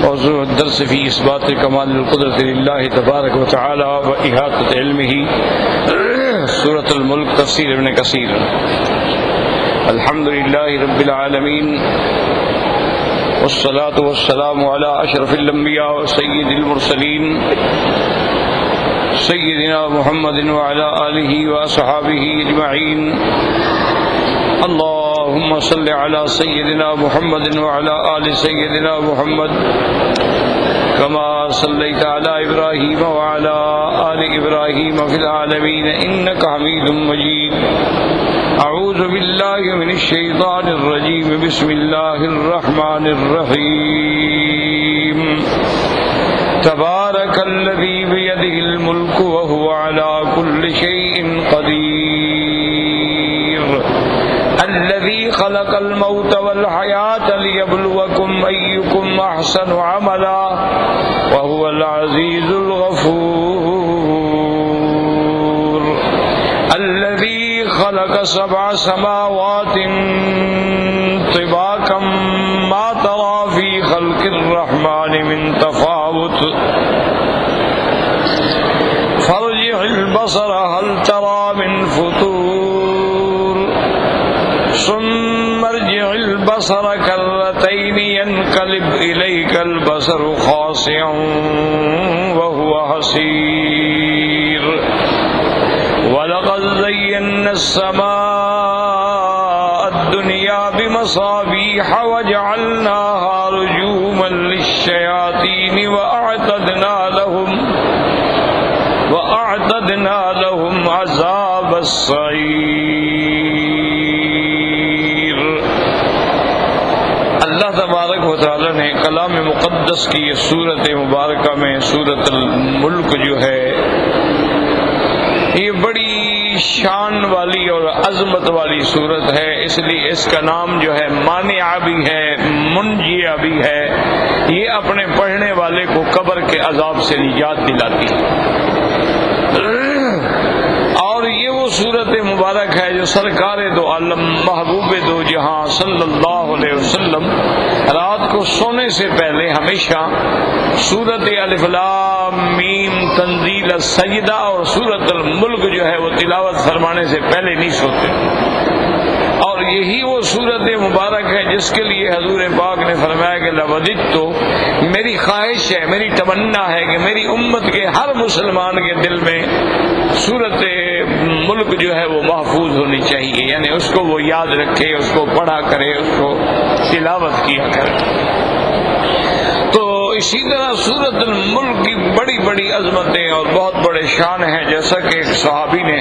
موضوع الدرس في إثبات كمال القدرة لله تبارك وتعالى وإحاطة علمه، سورة الملك، تفسير ابن كثير۔ الحمد لله رب العالمين، والصلاة والسلام على أشرف الأنبياء وسيد المرسلين سيدنا محمد وعلى آله وأصحابه أجمعين۔ اللهم صل على سيدنا محمد وعلى آل سيدنا محمد كما صليت على إبراهيم وعلى آل إبراهيم في العالمين إنك حميد مجيد۔ أعوذ بالله من الشيطان الرجيم، بسم الله الرحمن الرحيم۔ تبارك الذي بيده الملك وهو على كل شيء قدير، الذي خلق الموت والحياة ليبلوكم أيكم أحسن عملا وهو العزيز الغفور، الذي خلق 7 سماوات طباقا ما ترى في خلق الرحمن من تفاوت فارجع البصر هل ترى من فطور ثم ارجع البصر كرتين ينقلب إليك البصر خاسئا وهو حسير، ولقد زينا السماء الدنيا بمصابيح وجعلناها رجوما للشياطين وأعتدنا لهم عذاب السعير۔ اللہ تبارک و تعالی نے کلام مقدس کی یہ سورت مبارکہ میں سورت الملک جو ہے یہ بڑی شان والی اور عظمت والی صورت ہے، اس لیے اس کا نام جو ہے مانع بھی ہے، منجیہ بھی ہے۔ یہ اپنے پڑھنے والے کو قبر کے عذاب سے نجات دلاتی ہے، اور یہ وہ صورت مبارک ہے جو سرکار دو عالم محبوب دو جہاں صلی اللہ علیہ وسلم رات کو سونے سے پہلے ہمیشہ سورت الف لام میم تنزیل السجدہ اور سورت الملک جو ہے وہ تلاوت فرمانے سے پہلے نہیں سوتے، اور یہی وہ صورت مبارک ہے جس کے لیے حضور پاک نے فرمایا کہ لوددت، میری خواہش ہے، میری تمنا ہے کہ میری امت کے ہر مسلمان کے دل میں صورت ملک جو ہے وہ محفوظ ہونی چاہیے، یعنی اس کو وہ یاد رکھے، اس کو پڑھا کرے، اس کو تلاوت کیا کرے۔ تو اسی طرح سورت الملک کی بڑی بڑی عظمتیں اور بہت بڑے شان ہیں، جیسا کہ ایک صحابی نے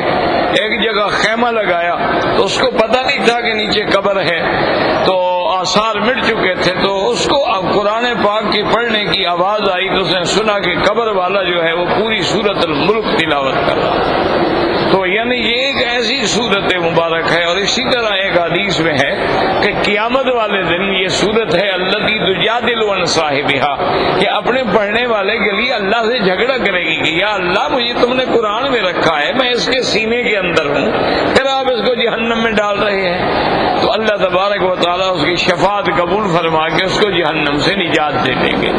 ایک جگہ خیمہ لگایا تو اس کو پتہ نہیں تھا کہ نیچے قبر ہے، تو آثار مٹ چکے تھے، تو اس کو اب قرآن پاک کی پڑھنے کی آواز آئی تو اس نے سنا کہ قبر والا جو ہے وہ پوری سورت الملک تلاوت کر رہا۔ تو یعنی یہ ایک ایسی صورت مبارک ہے، اور اسی طرح ایک حدیث میں ہے کہ قیامت والے دن یہ صورت ہے التی تجادل عن صاحبہا، کہ اپنے پڑھنے والے کے لیے اللہ سے جھگڑا کرے گی کہ یا اللہ مجھے تم نے قرآن میں رکھا ہے، میں اس کے سینے کے اندر ہوں، پھر آپ اس کو جہنم میں ڈال رہے ہیں۔ تو اللہ تبارک و تعالیٰ اس کی شفاعت قبول فرما کے اس کو جہنم سے نجات دے دیں گے۔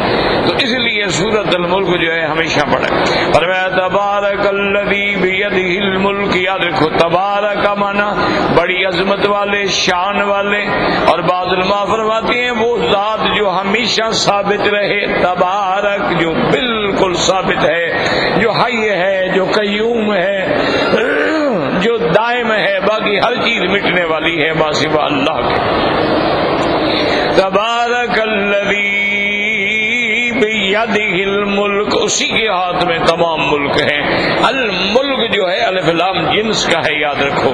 تو اس لیے سورۃ الملک جو ہے ہمیشہ پڑھیں۔ فرمایا تبارک الذی بیدہ الملک، یاد رکھو تبارک مانا بڑی عظمت والے، شان والے، اور بعض علماء فرماتے ہیں وہ ذات جو ہمیشہ ثابت رہے، تبارک جو بالکل ثابت ہے، جو حی ہے، جو قیوم ہے، جو دائم ہے، باقی ہر چیز مٹنے والی ہے ما سوا اللہ کے۔ تبارک الذی بیدہ الملک، اسی کے ہاتھ میں تمام ملک ہیں۔ الملک جو ہے الف لام جنس کا ہے، یاد رکھو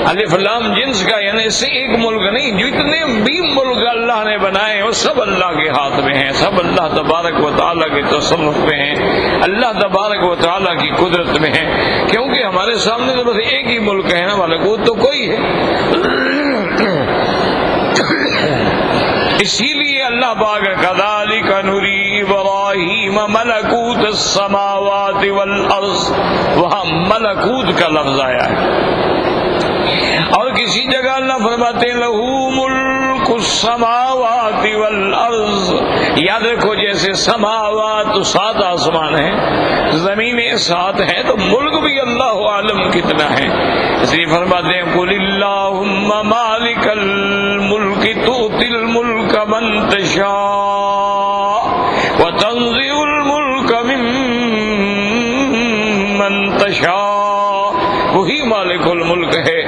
الف لام جنس کا، یعنی اس سے ایک ملک نہیں، جتنے بھی ملک اللہ نے بنائے وہ سب اللہ کے ہاتھ میں ہیں، سب اللہ تبارک و تعالیٰ کے تصرف میں ہیں، اللہ تبارک و تعالیٰ کی قدرت میں ہیں، کیونکہ ہمارے سامنے تو بس ایک ہی ملک ہے نا، ملکوت تو کوئی ہے۔ اسی لیے اللہ پاک کذالک نری ابراہیم ملکوت السماوات والارض، وہاں ملکوت کا لفظ آیا ہے، اور کسی جگہ اللہ فرماتے ہیں لہو ملک السماوات والارض، یاد رکھو جیسے سماوات تو 7 آسمان ہیں، زمینیں 7 ہیں، تو ملک بھی اللہ عالم کتنا ہے۔ اس لیے فرماتے ہیں قل اللہم مالک الملک تؤتی الملک من تشاء وتنزع الملک ممن تشاء، وہی مالک الملک ہے،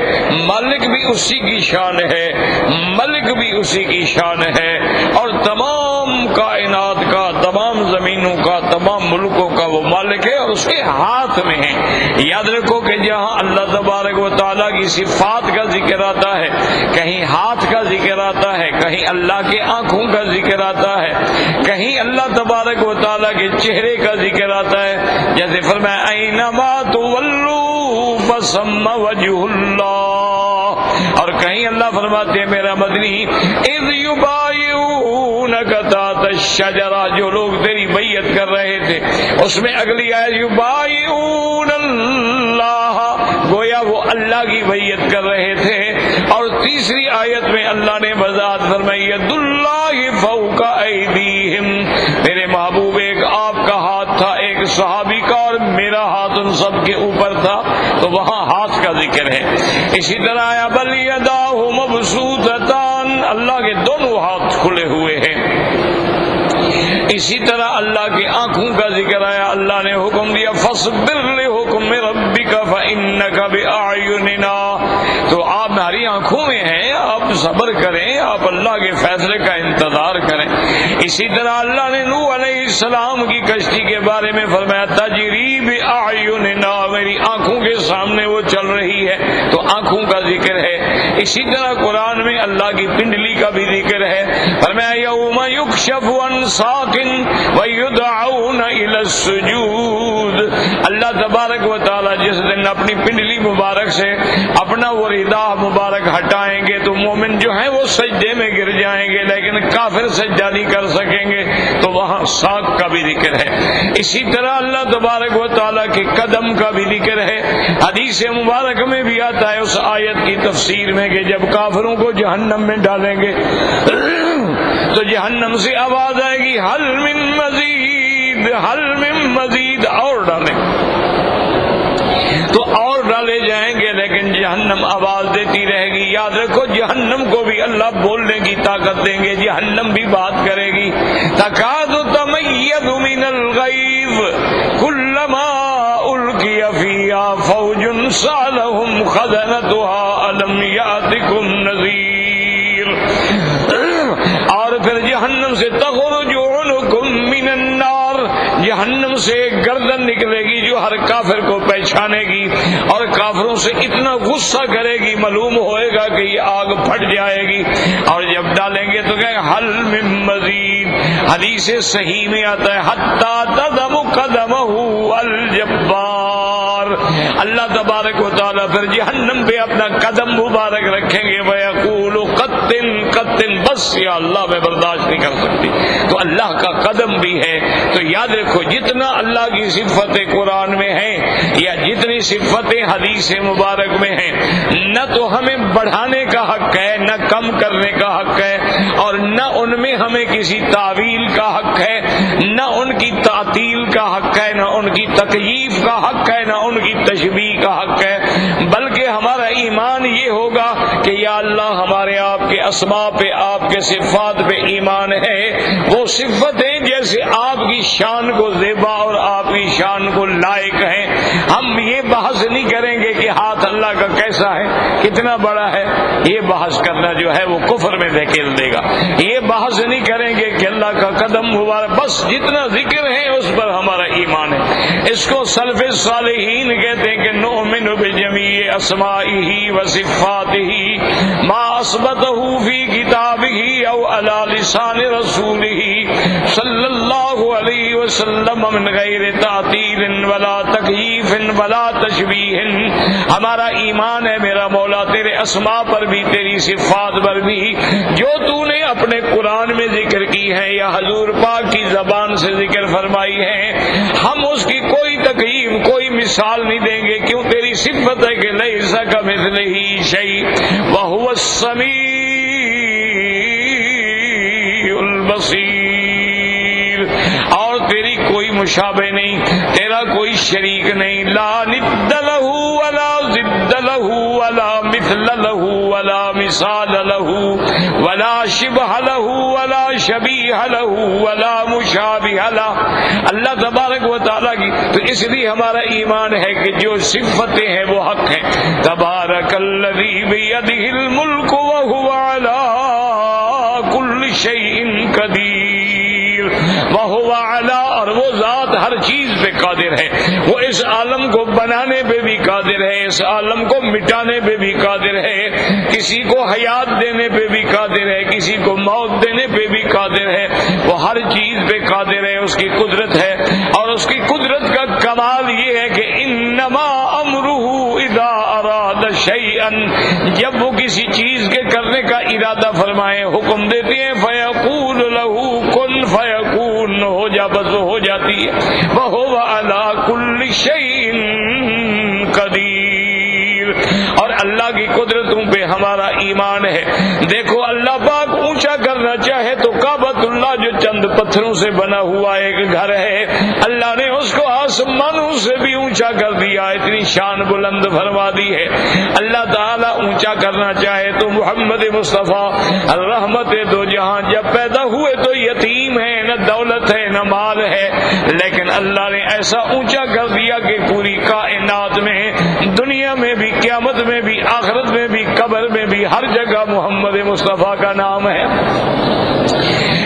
مالک بھی اسی کی شان ہے، ملک بھی اسی کی شان ہے، اور تمام کائنات کا، تمام زمینوں کا، تمام ملکوں کا وہ مالک ہے اور اس کے ہاتھ میں ہے۔ یاد رکھو کہ جہاں اللہ تبارک و تعالیٰ کی صفات کا ذکر آتا ہے، کہیں ہاتھ کا ذکر آتا ہے، کہیں اللہ کے آنکھوں کا ذکر آتا ہے، کہیں اللہ تبارک و تعالیٰ کے چہرے کا ذکر آتا ہے، جیسے فرمایا اینما تولوا فثم وجہ اللہ، اور کہیں اللہ فرماتے ہیں میرا مدنی اذ یبایعونک تحت الشجرہ، جو لوگ تیری بیعت کر رہے تھے، اس میں اگلی آیت یبایعون اللہ، گویا وہ اللہ کی بیعت کر رہے تھے، اور تیسری آیت میں اللہ نے وضاحت فرمائی ید اللہ فوق ایدیہم، میرے محبوب ایک آپ کا ہاتھ تھا، ایک صحابی کا، اور میرا ہاتھ ان سب کے اوپر تھا، تو وہاں ہاتھ کا ذکر ہے۔ اسی طرح آیا بل یداہ مبسوطتان، اللہ کے دونوں ہاتھ کھلے ہوئے ہیں۔ اسی طرح اللہ کی آنکھوں کا ذکر آیا، اللہ نے حکم دیا فاصبر لحکم ربک فانک باعیننا، تو آپ ہماری آنکھوں میں ہیں، آپ صبر کریں، آپ اللہ کے فیصلے کا انتظار کریں۔ اسی طرح اللہ نے نوح علیہ السلام کی کشتی کے بارے میں فرمایا تجری باعیننا، میری آنکھوں کے سامنے وہ چل رہی ہے، تو آنکھوں کا ذکر ہے۔ اسی طرح قرآن میں اللہ کی پنڈلی کا بھی ذکر ہے، فرمایا یوم یکشف عن ساق وَيُدْعَوْنَ إِلَى السُّجُودِ، اللہ تبارک و تعالیٰ جس دن اپنی پنڈلی مبارک سے اپنا وہ رداء مبارک ہٹائیں گے تو مومن جو ہیں وہ سجدے میں گر جائیں گے، لیکن کافر سجدہ نہیں کر سکیں گے، تو وہاں ساق کا بھی ذکر ہے۔ اسی طرح اللہ تبارک و تعالیٰ کے قدم کا بھی ذکر ہے، حدیث مبارک میں بھی آتا ہے اس آیت کی تفسیر میں کہ جب کافروں کو جہنم میں ڈالیں گے تو جہنم سے آواز آئے گی حل من مزید، حل من مزید، اور ڈالیں، تو اور ڈالے جائیں گے، لیکن جہنم آواز دیتی رہے گی۔ یاد رکھو جہنم کو بھی اللہ بولنے کی طاقت دیں گے، جہنم بھی بات کرے گی۔ تکاد تمیز من الغیظ کلما القی فیہا فوج سألہم خزنتها الم یأتکم نذیر، اور پھر جہنم سے تخرج عنکم من النار، جہنم سے گردن نکلے گی جو ہر کافر کو پہچانے گی، اور کافروں سے اتنا غصہ کرے گی معلوم ہوئے گا کہ یہ آگ پھٹ جائے گی، اور جب ڈالیں گے تو کہیں حل من مزید۔ حدیث صحیح میں آتا ہے حتی تضم قدمہ الجبار، اللہ تبارک و تعالیٰ پھر جہنم پہ اپنا قدم مبارک رکھیں گے، وَيَقُولُ قَتِّلْ قَتِّلْ، بس یا اللہ میں برداشت نہیں کر سکتی، تو اللہ کا قدم بھی ہے۔ تو یاد رکھو جتنا اللہ کی صفتیں قرآن میں ہیں یا جتنی صفتیں حدیث مبارک میں ہیں، نہ تو ہمیں بڑھانے کا حق ہے، نہ کم کرنے کا حق ہے، اور نہ ان میں ہمیں کسی تعویل کا حق ہے، نہ ان کی تعطیل کا حق ہے، نہ ان کی تکییف کا حق ہے، نہ ان کی تشبیہ کا حق ہے، بلکہ ہمارا ایمان یہ ہوگا کہ یا اللہ ہمارے آپ کے اسماء پہ، آپ کے صفات پہ ایمان ہے، وہ صفتیں جیسے آپ کی شان کو زیبا اور آپ کی شان کو لائق ہیں۔ ہم یہ بحث نہیں کریں گے کہ ہاتھ اللہ کا کیسا ہے، کتنا بڑا ہے، یہ بحث کرنا جو ہے وہ کفر میں دھکیل دے گا۔ یہ بحث نہیں کریں گے کہ اللہ کا قدم مبارک، بس جتنا ذکر ہے اس پر ہمارا ایمان ہے۔ اس کو سلف صالحین کہتے ہیں کہ نؤمن بجمیع اسمائہ و صفاتہ ما اثبتہ فی کتابہ او علی لسان رسولہ صلی اللہ علیہ وسلم من غیر تعطیل ولا تکییف ولا تشبیہ۔ ہمارا ایمان ہے میرا مولا تیرے اسماء پر بھی، تیری صفات پر بھی، جو تو نے اپنے قرآن میں ذکر کی ہے یا حضور پاک کی زبان سے ذکر فرمائی ہے، ہم اس کی کوئی تکییف، کوئی مثال نہیں دیں گے، کیوں تیری صفت ہے کہ لیس کمثلہ شیء وہو السمیع بصیر، اور تیری کوئی مشابہ نہیں، تیرا کوئی شریک نہیں، لا ند لہ ولا ضد لہ ولا مثل لہ ولا مثال لہ ولا شبہ لہ ولا شبیہ لہ ولا مشابہ لہ۔ اللہ تبارک و تعالیٰ کی تو اس لیے ہمارا ایمان ہے کہ جو صفتیں ہیں وہ حق ہیں۔ تبارک الذی بیدہ الملک وہو علی کل شیء قدیر، وہو علی، اور وہ ذات ہر چیز پہ قادر ہے، وہ اس عالم کو بنانے پہ بھی قادر ہے، اس عالم کو مٹانے پہ بھی قادر ہے، کسی کو حیات دینے پہ بھی قادر ہے، کسی کو موت دینے پہ بھی قادر ہے، وہ ہر چیز پہ قادر ہے، اس کی قدرت ہے۔ اور اس کی قدرت کا کمال یہ ہے کہ انما امرہ اذا اراد شیئا، جب وہ کسی چیز کے کرنے کا ارادہ فرمائے، حکم دیتے ہیں، فیقول لہ کن فیکون، ہو جا، بس وہ ہو جاتی ہے۔ وہو علی کل شیء قدیر، اور اللہ کی قدرتوں پہ ہمارا ایمان ہے۔ دیکھو اللہ پاک اونچا کرنا چاہے تو کعبۃ اللہ جو چند پتھروں سے بنا ہوا ایک گھر ہے، اللہ نے اس کو آسمانوں سے بھی اونچا کر دیا، اتنی شان بلند فرما دی ہے۔ اللہ تعالیٰ اونچا کرنا چاہے تو محمد مصطفیٰ رحمت دو جہاں جب پیدا ہوئے تو یتیم ہے، نہ دولت ہے نہ مال ہے، لیکن اللہ نے ایسا اونچا کر دیا کہ پوری کائنات میں، دنیا میں بھی، قیامت میں بھی، آخرت میں بھی، قبر میں بھی، ہر جگہ محمد مصطفیٰ کا نام ہے۔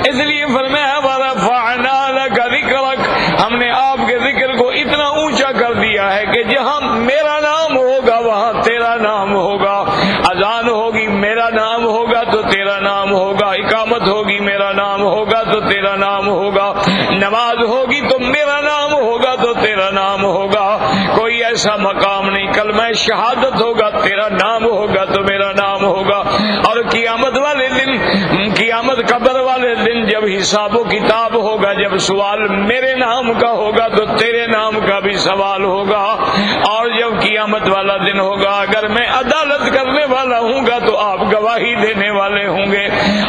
اس لیے فرمایا ورفعنا لک ذکرک، ہم نے آپ کے ذکر کو اتنا اونچا کر دیا ہے کہ جہاں میرا نام ہوگا وہاں تیرا نام ہوگا، اذان ہوگی میرا نام ہوگا تو تیرا نام ہوگا، اقامت ہوگی میرا نام ہوگا تو تیرا نام ہوگا، نماز ہوگی تو میرا نام ہوگا تو تیرا نام ہوگا، کوئی ایسا مقام نہیں، کلمہ شہادت ہوگا تیرا نام ہوگا تو میرا نام ہوگا۔ اور قیامت والے دن، قیامت قبر والے دن جب حساب و کتاب ہوگا، جب سوال میرے نام کا ہوگا تو تیرے نام کا بھی سوال ہوگا۔ اور جب قیامت والا دن ہوگا، اگر میں عدالت کرنے والا ہوں گا تو آپ گواہی دینے والے ہوں گے،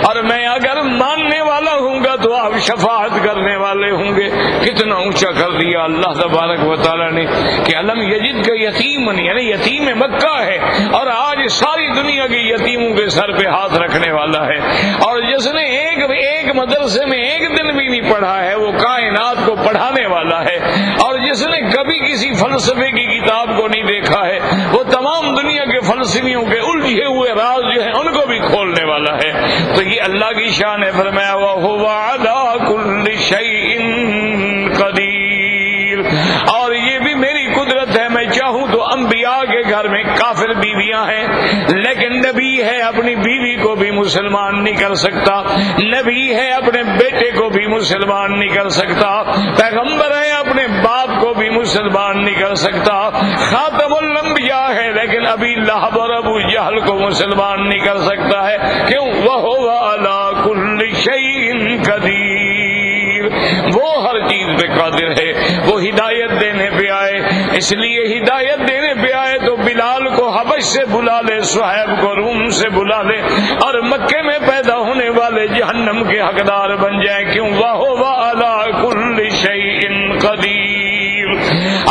اور میں اگر ماننے والا ہوں گا تو آپ شفاعت کرنے والے ہوں گے۔ کتنا اونچا کر دیا اللہ تبارک و تعالیٰ نے کہ علم یجد کا یتیمن، یعنی یتیم مکہ ہے، اور آج ساری دنیا کے یتیموں کے سر پہ ہاتھ رکھنے والا ہے۔ اور جس نے ایک مدرسے میں ایک دن بھی نہیں پڑھا ہے وہ کائنات کو پڑھانے والا ہے، اور جس نے کبھی کسی فلسفے کی کتاب کو نہیں دیکھا ہے وہ تمام دنیا کے فلسفیوں کے الجھے ہوئے راز جو ہیں ان کو بھی کھولنے والا ہے۔ تو یہ اللہ کی شان ہے۔ فرمایا وَهُوَ عَلَى كُلِّ شَيْءٍ قَدِيرٌ، اور یہ بھی میری قدرت ہے، میں چاہوں تو انبیاء کے گھر میں کافر بیویاں ہیں، لیکن نبی ہے اپنی بیوی کو بھی مسلمان نہیں کر سکتا، نبی ہے اپنے بیٹے کو بھی مسلمان نہیں کر سکتا، پیغمبر ہے اپنے باپ کو بھی مسلمان نہیں کر سکتا، خاتم الانبیاء ہے لیکن ابھی لہب اور ابو جہل کو مسلمان نہیں کر سکتا ہے۔ کیوں؟ وَهُوَ عَلَى كُلِّ شَيْءٍ قَدِيرٌ، وہ ہر چیز پہ قادر ہے۔ وہ ہدایت دینے پہ آئے، اس لیے ہدایت دینے پہ آئے تو بلال کو حبش سے بلا لے، صہیب کو روم سے بلا لے، اور مکے میں پیدا ہونے والے جہنم کے حقدار بن جائیں۔ کیوں؟ وَهُوَ عَلَى كُلِّ شَيْءٍ قَدِيرٌ۔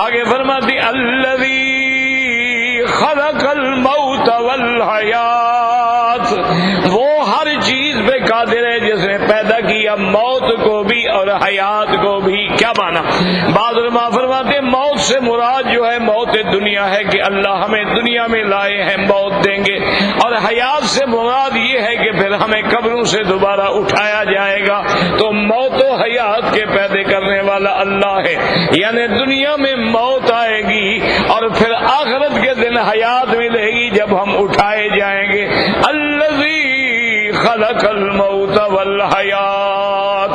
آگے فرماتی الذی خلق الموت والحیات، وہ ہر چیز پہ قادر ہے جس نے پیدا کیا موت کو بھی اور حیات کو بھی۔ کیا مانا؟ بعض علماء فرماتے ہیں موت سے مراد جو ہے موت دنیا ہے کہ اللہ ہمیں دنیا میں لائے ہیں موت دیں گے، اور حیات سے مراد یہ ہے کہ پھر ہمیں قبروں سے دوبارہ اٹھایا جائے گا۔ تو موت و حیات کے پیدا کرنے والا اللہ ہے، یعنی دنیا میں موت آئے گی اور پھر آخرت کے دن حیات ملے گی جب ہم اٹھائے جائیں گے۔ الذی خلق الموت والحیات۔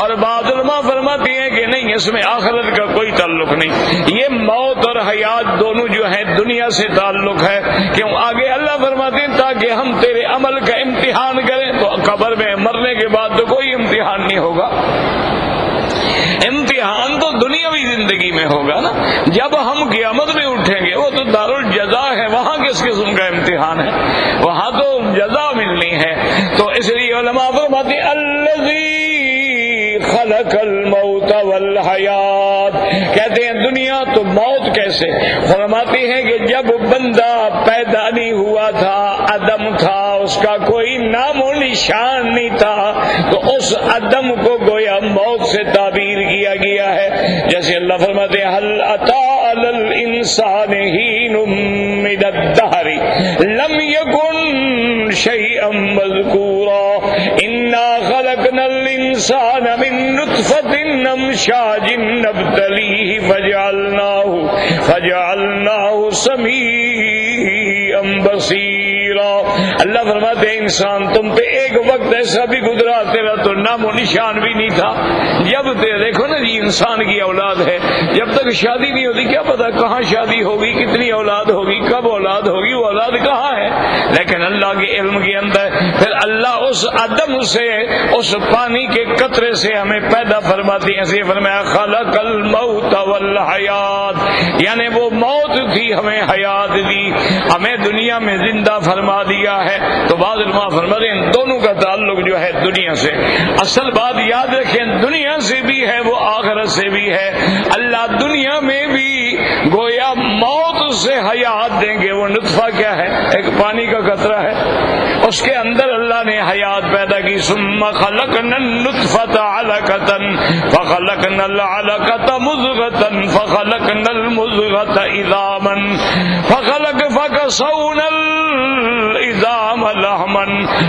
اور بعض علماء فرماتی ہیں کہ نہیں، اس میں آخرت کا کوئی تعلق نہیں، یہ موت اور حیات دونوں جو ہیں دنیا سے تعلق ہے۔ کیوں؟ آگے اللہ فرماتے ہیں تاکہ ہم تیرے عمل کا امتحان کریں۔ تو قبر میں مرنے کے بعد تو کوئی امتحان نہیں ہوگا، امتحان تو دنیاوی زندگی میں ہوگا نا، جب ہم قیامت میں اٹھیں گے وہ تو دارالجزا ہے، وہاں کس قسم کا امتحان ہے؟ وہاں تو جزا ملنی ہے۔ تو اس لیے علماء فرماتے ہیں الذی خلق الموت والحیات. کہتے ہیں دنیا تو موت کیسے؟ فرماتے ہیں کہ جب بندہ پیدا نہیں ہوا تھا، عدم تھا، اس کا کوئی نام و نشان نہیں تھا، تو اس عدم کو گویا موت سے تعبیر کیا گیا ہے. جیسے اللہ فرماتے ہیں هل اتى على الانسان حين من الدهر لم يكن شيئا مذكورا انا خلقنا الانسان من نطفة امشاج نبتليه فجعلناه سميعا بصيرا. اللہ فرماتے ہیں انسان تم پہ ایک وقت ایسا بھی گزرا تیرا تو نام و نشان بھی نہیں تھا. جب دیکھو نا جی انسان کی اولاد ہے، جب تک شادی نہیں ہوتی کیا پتا کہاں شادی ہوگی، کتنی اولاد ہوگی، کب اولاد ہوگی، وہ اولاد کہاں ہے. لیکن اللہ کے علم کے اندر پھر اللہ اس عدم سے، اس پانی کے قطرے سے ہمیں پیدا فرماتی ہیں. ایسے فرمایا خلق الموت والحیات، یعنی وہ موت تھی ہمیں حیات دی، ہمیں دنیا میں زندہ فرما دیا ہے. تو بعض علماء فرماتے ہیں دونوں کا تعلق جو ہے دنیا سے. اصل بات یاد رکھیں دنیا سے بھی ہے وہ آخرت سے بھی ہے. اللہ دنیا میں بھی گویا موت سے حیات دیں گے. وہ نطفہ کیا ہے؟ ایک پانی کا قطرہ ہے، اس کے اندر اللہ نے حیات پیدا کی. ثم خلقنا النطفة علقة فخلقنا العلقة مضغة فخلقنا المضغة عظاما فكسونا العظام لحما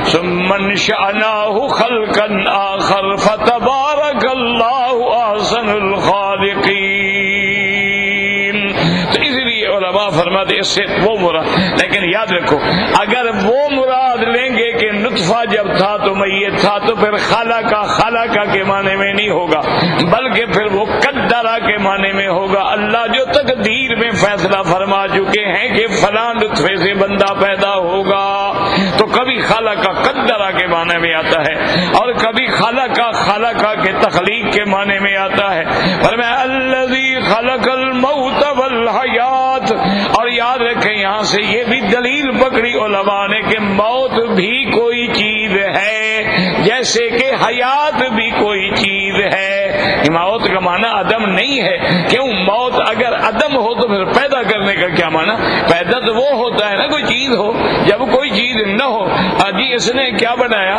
ثم انشأناه خلقا آخر فتبارك الله أحسن الخالقين. تو اس لیے علماء فرماتے اس سے وہ مراد، لیکن یاد رکھو اگر وہ مراد لیں گے کہ نطفہ جب تھا تو میت تھا تو پھر خلقہ کے معنی میں نہیں ہوگا، بلکہ پھر وہ قدرہ کے معنی میں ہوگا. اللہ جو تقدیر میں فیصلہ فرما چکے ہیں کہ فلاں نطفے سے بندہ پیدا ہوگا، تو کبھی خلقہ قدرہ کے معنی میں آتا ہے اور کبھی خلقہ کے تخلیق کے معنی میں آتا ہے. فرمایا الذی خلق الموت والحیات. اور یاد رکھیں یہاں سے یہ بھی دلیل پکڑی علماء نے کہ موت بھی کوئی چیز ہے جیسے کہ حیات بھی کوئی چیز ہے. موت کا معنی عدم نہیں ہے. کیوں؟ موت اگر عدم ہو تو پھر پیدا کرنے کا کیا معنی؟ پیدا تو وہ ہوتا ہے نا کوئی چیز ہو. جب کوئی چیز نہ ہو جی اس نے کیا بنایا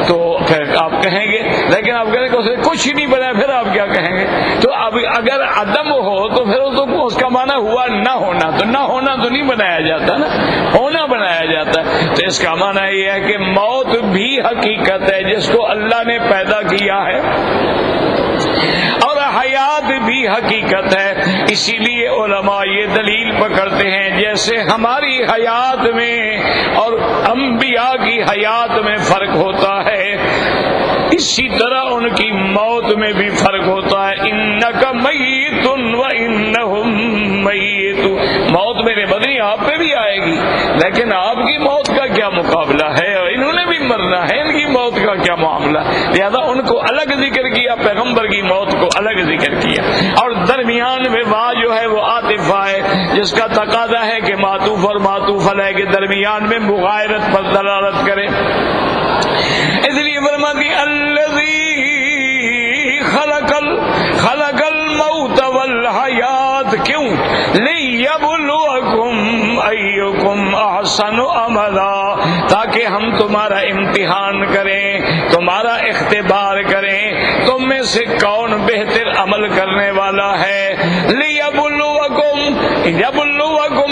تو پھر آپ کہیں گے، لیکن آپ کہیں گے اس نے کچھ ہی نہیں بنایا، پھر آپ کیا کہیں گے؟ تو اب اگر عدم ہو تو پھر تو اس کا معنی ہوا نہ ہونا، تو نہ ہونا تو نہیں بنایا جاتا نا، ہونا بنایا جاتا ہے. تو اس کا معنی یہ ہے کہ موت بھی حقیقت ہے جس کو اللہ نے پیدا کیا ہے اور حیات بھی حقیقت ہے. اسی لیے علماء یہ دلیل پکڑتے ہیں جیسے ہماری حیات میں اور انبیاء کی حیات میں فرق ہوتا ہے، اسی طرح ان کی موت میں بھی فرق ہوتا ہے. انک میت و انہم میت. موت میرے بدنی آپ پہ بھی آئے گی، لیکن آپ کی موت کا کیا مقابلہ ہے؟ انہوں نے بھی مرنا ہے، ان کی موت کا کیا معاملہ؟ لہذا ان کو الگ ذکر کیا، پیغمبر کی موت کو الگ ذکر کیا. اور درمیان میں واہ جو ہے وہ عاطفہ ہے جس کا تقاضا ہے کہ معطوف اور معطوف علیہ کے درمیان میں مغایرت پر دلالت کرے. اس لیے فرماتی الذی خلق الموت والحیات. کیوں؟ لیبلوکم ایکم احسن عملا، تاکہ ہم تمہارا امتحان کریں، تمہارا اختبار کریں تم میں سے کون بہتر عمل کرنے والا ہے. لیبلوکم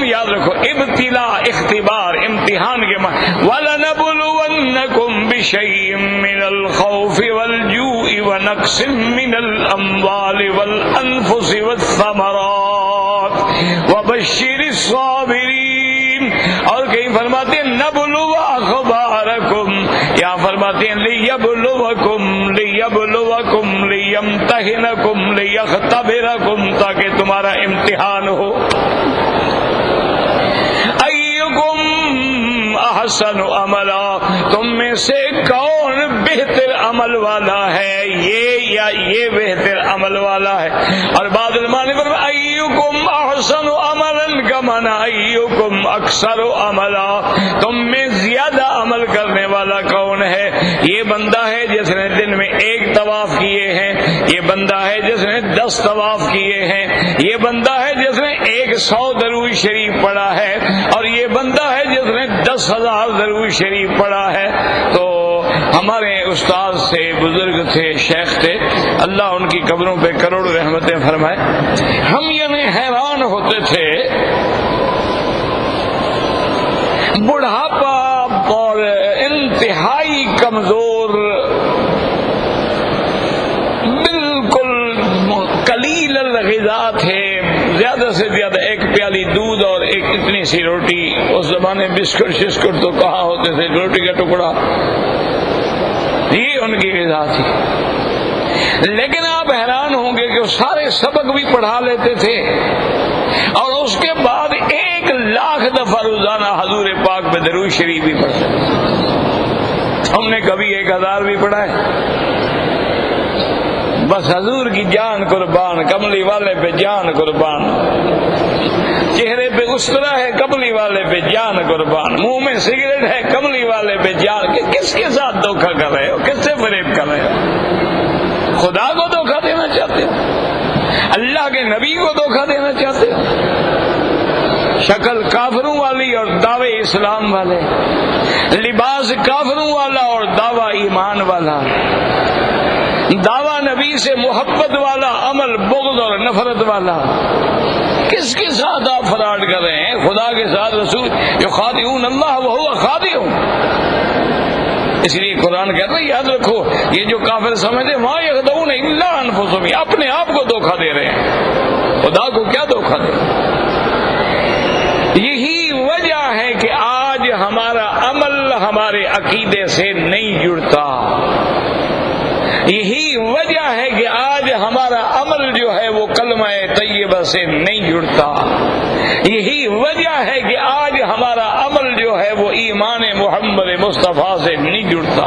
یاد رکھو ابتلا اختبار امتحان کے معنی. وَلَنَبْلُوَنَّكُمْ بِشَيْءٍ مِّنَ الْخَوْفِ وَالْجُوعِ وَنَقْصٍ مِّنَ الْأَمْوَالِ وَالْأَنفُسِ وَالثَّمَرَاتِ وَبَشِّرِ الصَّابِرِينَ. اور کہیں فرماتے ہیں نبلو اخبارکم، یا فرماتے ہیں لیبلوکم لیمتحنکم لیختبرکم، تاکہ تمہارا امتحان ہو. ایکم احسن عملا، تم میں سے کون بہتر عمل والا ہے، یہ یا یہ بہتر عمل والا ہے. اور بعض علماء نے فرمایا ایکم احسن عملا کا معنی ایکم اکثر عملا، تم میں زیادہ عمل کرنے والا کون ہے؟ یہ بندہ ہے جس نے دن میں ایک طواف کیے ہیں یہ بندہ ہے جس نے 10 طواف کیے ہیں، یہ بندہ ہے جس نے 100 درود شریف پڑھا ہے، اور یہ بندہ ہے جس نے 10,000 درود شریف پڑھا ہے۔ تو ہمارے استاد تھے، بزرگ تھے، شیخ تھے، اللہ ان کی قبروں پہ کروڑوں رحمتیں فرمائے۔ ہم یعنی حیران ہوتے تھے، بڑھاپا اور انتہائی کمزور، بالکل قلیل الغذا تھے، زیادہ سے زیادہ 1 پیالی دودھ اور ایک اتنی سی روٹی، اس زمانے بسکٹ شسکٹ تو کہاں ہوتے تھے، روٹی کا ٹکڑا، یہ ان کی غذا تھی۔ لیکن آپ حیران ہوں گے کہ وہ سارے سبق بھی پڑھا لیتے تھے، اور اس کے بعد 1,00,000 دفعہ روزانہ حضور پاک پہ درود شریف بھی پڑھتے تھے۔ ہم نے کبھی 1,000 بھی پڑھا ہے؟ بس حضور کی جان قربان، کملی والے پہ جان قربان، چہرے پہ اسطرا ہے کملی والے پہ جان قربان، منہ میں سگریٹ ہے کملی والے پہ جان۔ کس کے ساتھ دھوکہ کر رہے ہو؟ کس سے فریب کر رہے ہو؟ خدا کو دھوکہ دینا چاہتے ہو؟ اللہ کے نبی کو دھوکہ دینا چاہتے ہو؟ شکل کافروں والی اور دعوے اسلام والے، لباس کافروں والا اور دعویٰ ایمان والا، دعویٰ نبی سے محبت والا، عمل بغض اور نفرت والا۔ کس کے ساتھ آپ فراڈ کر رہے ہیں؟ خدا کے ساتھ رسول یخادعون اللہ وہو خادعهم۔ اس لیے قرآن کہتا ہے یاد رکھو، یہ جو کافر سمجھتے ما یخدعون الا انفسهم، اپنے آپ کو دھوکہ دے رہے ہیں، خدا کو کیا دھوکہ دے۔ یہی وجہ ہے کہ آج ہمارا عمل ہمارے عقیدے سے نہیں جڑتا، یہی وجہ ہے کہ آج ہمارا عمل جو ہے وہ کلمہ طیبہ سے نہیں جڑتا، یہی وجہ ہے کہ آج ہمارا عمل جو ہے وہ ایمان محمد مصطفیٰ سے نہیں جڑتا،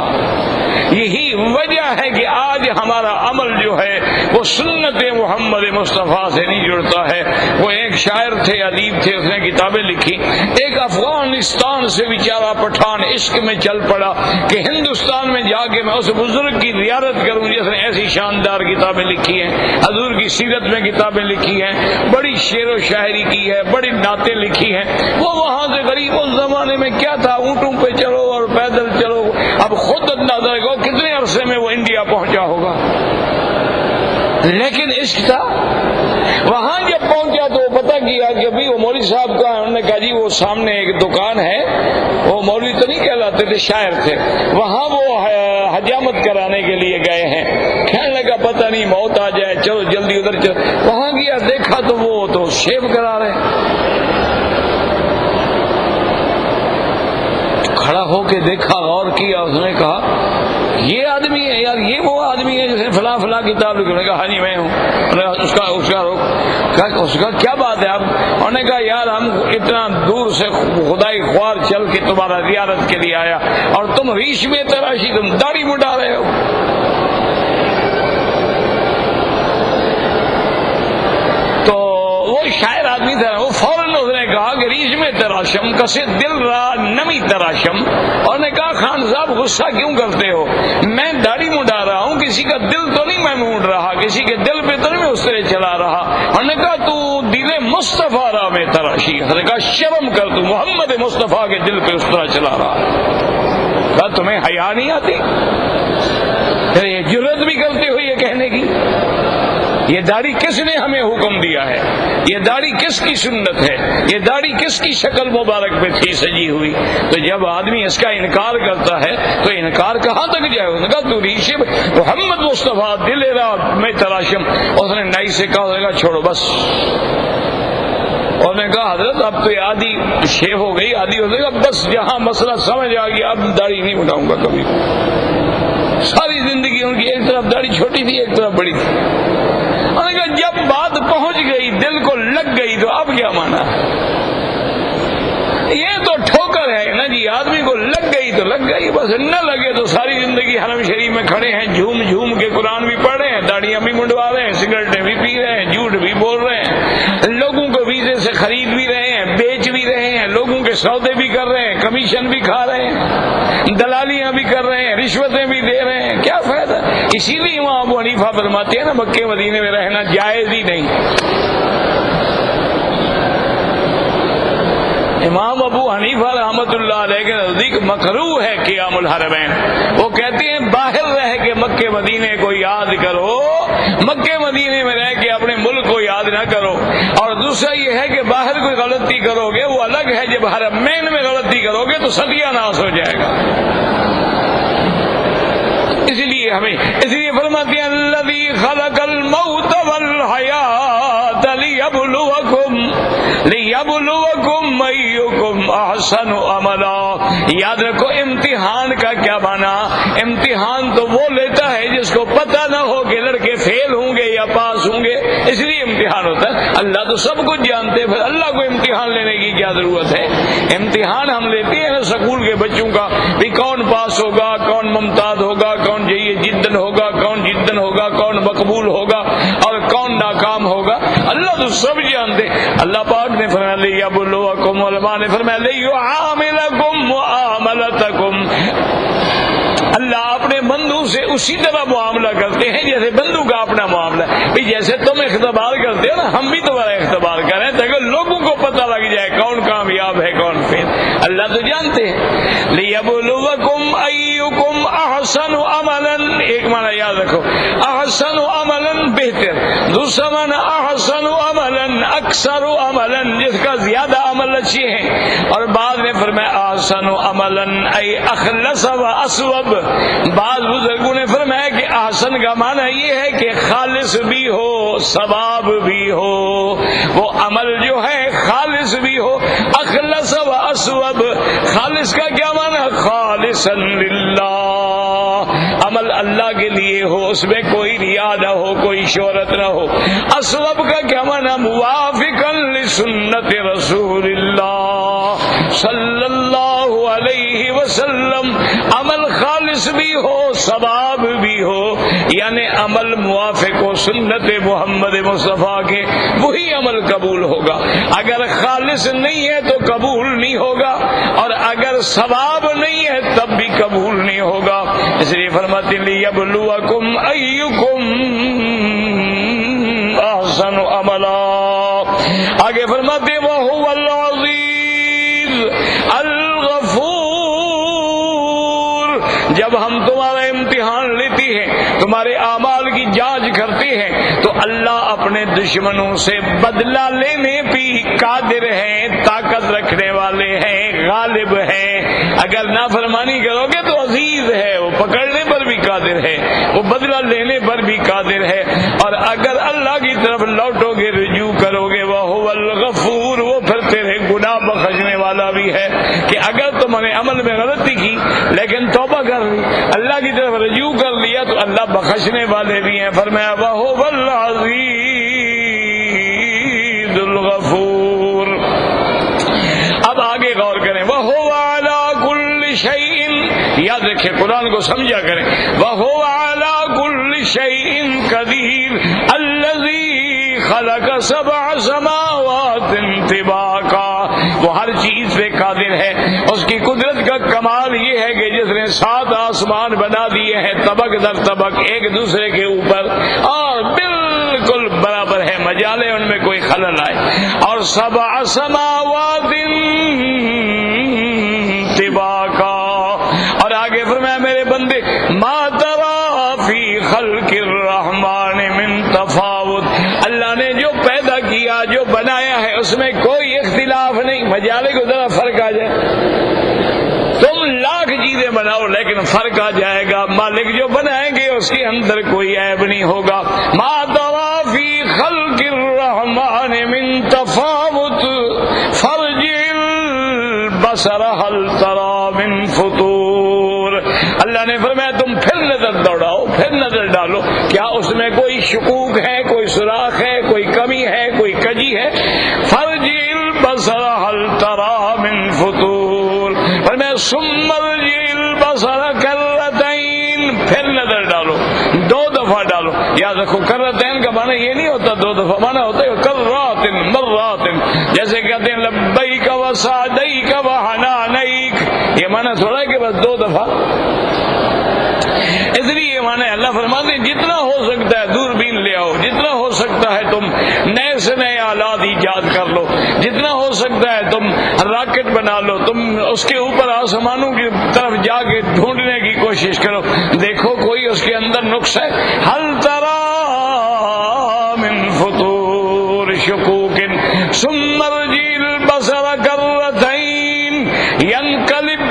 یہی وجہ ہے کہ آج ہمارا عمل جو ہے وہ سنت محمد مصطفیٰ سے نہیں جڑتا ہے۔ وہ ایک شاعر تھے، ادیب تھے، اس نے کتابیں لکھی، ایک افغانستان سے بیچارہ پٹھان عشق میں چل پڑا کہ ہندوستان میں جا کے میں اس بزرگ کی زیارت کروں جس نے ایسی شاندار کتابیں لکھی ہیں، حضور کی سیرت میں کتابیں لکھی ہیں، بڑی شعر و شاعری کی ہے، بڑی نعتیں لکھی ہیں۔ وہ وہاں سے غریب، اس زمانے میں کیا تھا، اونٹوں پہ چلو اور پیدل چلو، اب خود اندازہ کرو کتنے عرصے میں وہ انڈیا پہنچا ہوگا، لیکن عشق تھا۔ وہاں جب پہنچا تو پتہ کیا کہ ابھی وہ مولوی صاحب کا، انہوں نے کہا جی وہ سامنے ایک دکان ہے، وہ مولوی تو نہیں کہلاتے تھے، شاعر تھے، وہاں وہ حجامت کرانے کے لیے گئے ہیں۔ کہنے لگا پتہ نہیں موت آ جائے، چلو جلدی ادھر چلو۔ وہاں گیا، دیکھا تو وہ تو شیو کرا رہے، کھڑا ہو کے دیکھا، غور کیا، اس نے کہا یہ آدمی ہے یار، یہ وہ آدمی ہے جس نے فلاں فلاں کتاب لکھی۔ انہوں نے کہا ہاں جی میں ہوں۔ اس کا کیا بات ہے آپ؟ انہوں نے کہا یار ہم اتنا دور سے خدائی خوار چل کے تمہارا زیارت کے لیے آیا، اور تم ریش میں تراشی، تم داڑھی مڈا رہے ہو۔ تو وہ شاعر آدمی تھا، وہ فوراً اس نے کہا کہ ریش میں تراشم کسے دل را نمی تراشم۔ اور نے کہا خان صاحب غصہ کیوں کرتے ہو، میں داڑھی مڈا رہا ہوں، کسی کا دل تو نہیں میں مونڈ رہا، کسی کے دل پہ تو نہیں میں اس طرح چلا رہا۔ اور نے کہا تو دل مصطفیٰ را میں تراشی، نے کہا شرم کر، تو محمد مصطفیٰ کے دل پہ اس طرح چلا رہا۔ کہا تمہیں حیا نہیں آتی؟ پھر یہ جرأت بھی کرتے ہو یہ کہنے کی؟ یہ داڑھی کس نے ہمیں حکم دیا ہے؟ یہ داڑھی کس کی سنت ہے؟ یہ داڑھی کس کی شکل مبارک پہ تھی سجی ہوئی؟ تو جب آدمی اس کا انکار کرتا ہے تو انکار کہاں تک جائے؟ اس نے کہا تو ریشم محمد مصطفیٰ دل را میں تراشم۔ اس نے نائی سے کہا چھوڑو بس۔ اور نے کہا حضرت اب تو یہ آدھی شیو ہو گئی، آدھی ہو گئی، اب بس جہاں مسئلہ سمجھ آ گیا اب داڑھی نہیں اٹھاؤں گا کبھی۔ ساری زندگی ان کی ایک طرف داڑھی چھوٹی تھی، ایک طرف بڑی تھی۔ انہوں نے کہا جب بات پہنچ گئی، دل کو لگ گئی، تو اب کیا مانا؟ یہ تو ٹھوکر ہے نا جی، آدمی کو لگ گئی تو لگ گئی، بس نہ لگے تو ساری زندگی حرم شریف میں کھڑے ہیں، جھوم جھوم کے قرآن بھی پڑھ رہے ہیں، داڑیاں بھی منڈوا رہے ہیں، سگریٹیں بھی پی رہے ہیں، جھوٹ بھی بول رہے ہیں، لوگوں کو ویزے سے خرید بھی رہے ہیں، بیچ بھی رہے ہیں، لوگوں کے سودے بھی کر رہے ہیں، کمیشن بھی کھا رہے ہیں، دلالیاں بھی کر رہے ہیں، رشوتیں بھی دے رہے ہیں، کیا فائدہ؟ اسی لیے وہاں ابو حنیفہ فرماتے ہیں نا مکے مدینے میں رہنا جائز ہی نہیں. امام ابو حنیفہ رحمۃ اللہ علیہ کے نزدیک مکروہ ہے قیام الحرمین. وہ کہتے ہیں باہر رہ کے مکے مدینے کو یاد کرو، مکے مدینے میں رہ کے اپنے ملک کو یاد نہ کرو. اور دوسرا یہ ہے کہ باہر کوئی غلطی کرو گے وہ الگ ہے، جب حرمین میں غلطی کرو گے تو ستیہ ناس ہو جائے گا. اس لیے فرماتے ہیں الذی خلق الموت والحیات لیبلوکم ایکم احسن عملا. یاد رکھو امتحان کا کیا معنی؟ امتحان تو وہ لیتا ہے جس کو پتہ نہ ہو کہ لڑکے فیل ہوں گے یا پاس ہوں گے، اس لیے امتحان ہوتا ہے. اللہ تو سب کچھ جانتے ہیں، پھر اللہ کو امتحان لینے کی کیا ضرورت ہے؟ امتحان ہم لیتے ہیں نا سکول کے بچوں کا بھی، کون پاس ہوگا، کون ممتاز ہوگا، کون جدن ہوگا، کون جدن ہوگا، کون مقبول ہوگا اور کون ناکام ہوگا. اللہ تو سب جانتے. اللہ پاک نے فرمایا لیبلوکم، علماء نے فرمایا لیعاملکم معاملتکم. اللہ اپنے بندوں سے اسی طرح معاملہ کرتے ہیں جیسے بندوں کا اپنا معاملہ ہے. جیسے تم اختبار کرتے ہو نا، ہم بھی تمہارا اختبار کریں تاکہ لوگوں کو پتہ لگ جائے کون کامیاب ہے کون فیل. اللہ تو جانتے ہیں. لیبلوکم ایکم احسن عملا، ایک معنی یاد رکھو احسن عملا بہتر، دوسرا معنی احسن عملا اکثر عملا جس کا زیادہ عمل اچھے ہیں. اور بعد میں فرمایا احسن عملا ای اخلص و اصوب. بعض بزرگوں نے فرمایا کہ احسن کا معنی یہ ہے کہ خالص بھی ہو ثواب بھی ہو، وہ عمل جو ہے خالص بھی ہو. اخلص و اصوب، خالص کا کیا معنی؟ خالصا للہ، عمل اللہ کے لیے ہو، اس میں کوئی ریا نہ ہو، کوئی شہرت نہ ہو. اصوب کا کیا معنی؟ موافقا لسنت رسول اللہ صلی اللہ علیہ وسلم. عمل خالص بھی ہو ثواب بھی ہو، یعنی عمل موافق ہو سنت محمد مصطفیٰ کے، وہی عمل قبول ہوگا. اگر خالص نہیں ہے تو قبول نہیں ہوگا، اور اگر ثواب نہیں ہے تب بھی قبول نہیں ہوگا. اس لیے فرماتے ہیں لیبلوکم ایکم احسن عملا. آگے فرماتے ہیں وہو العزیز الغفور. جب ہم تمہارا امتحان لیتے ہیں، تمہارے اعمال کی جانچ کرتے ہیں، تو اللہ اپنے دشمنوں سے بدلہ لینے بھی قادر ہیں، طاقت رکھنے والے ہیں، غالب ہیں. اگر نافرمانی کرو گے تو عزیز ہے، وہ پکڑنے پر بھی قادر ہے، وہ بدلہ لینے پر بھی قادر ہے. اور اگر اللہ کی طرف لوٹو گے، رجوع کرو گے، وہو الغفور، وہ پھر تیرے گناہ بخشنے والا بھی ہے. کہ اگر تم نے عمل میں غلطی کی لیکن توبہ کر لی، اللہ کی طرف رجوع کر لیا، تو اللہ بخشنے والے بھی ہیں. فرمایا وہو العزیز الغفور. اب آگے غور کریں، وہو علی کل شیء، یاد رکھیں قرآن کو سمجھا کریں. وہو علی کل شیء قدیر الذی خلق سبع سماوات طباقا. وہ ہر چیز پہ قادر ہے. اس کی قدرت کا کمال یہ ہے کہ جس نے 7 آسمان بنا دیے ہیں طبق در طبق ایک دوسرے کے اوپر، اور بالکل برابر ہے، مجالے ان میں کوئی خلل آئے. اور 7 سماوات طباقا. اور آگے فرمایا میرے بندے ما تری فی خلق الرحمن من تفاوت. اللہ نے جو پیدا کیا، جو بنایا ہے، اس میں کوئی اختلاف نہیں. مجالے کو ذرا فرق آ جائے، تم لاکھ چیزیں بناؤ لیکن فرق آ جائے گا. مالک جو بنائیں گے اس کے اندر کوئی عیب نہیں ہوگا. ما تری فی خلق الرحمن من تفاوت فرجع البصر هل تری من فطور. اللہ نے فرمایا تم پھر نظر دوڑاؤ، پھر نظر ڈالو، کیا اس میں کوئی شکوک ہے، کوئی سوراخ ہے، کوئی کمی ہے، کوئی کجی ہے. فرجع البصر هل تری من فطور. فرمایا ثم ارجع البصر کرتین، پھر نظر ڈالو، 2 دفعہ ڈالو. یاد رکھو کرتین کا معنی یہ نہیں ہوتا 2 دفعہ، معنی ہوتا ہے کرات مرات. جیسے کہتے ہیں لبیک و سعدیک و حنانیک، یہ معنی تھوڑا ہے کہ بس 2 دفعہ. اس لیے مانے اللہ فرماتے ہیں جتنا ہو سکتا ہے دوربین لے آؤ، جتنا ہو سکتا ہے تم نئے سے نئے آلات ایجاد کر لو، جتنا ہو سکتا ہے تم راکٹ بنا لو، تم اس کے اوپر آسمانوں کی طرف جا کے ڈھونڈنے کی کوشش کرو، دیکھو کوئی اس کے اندر نقص ہے۔ حل تری من فطور شکوک ثم ارجع البصر کرتین ینقلب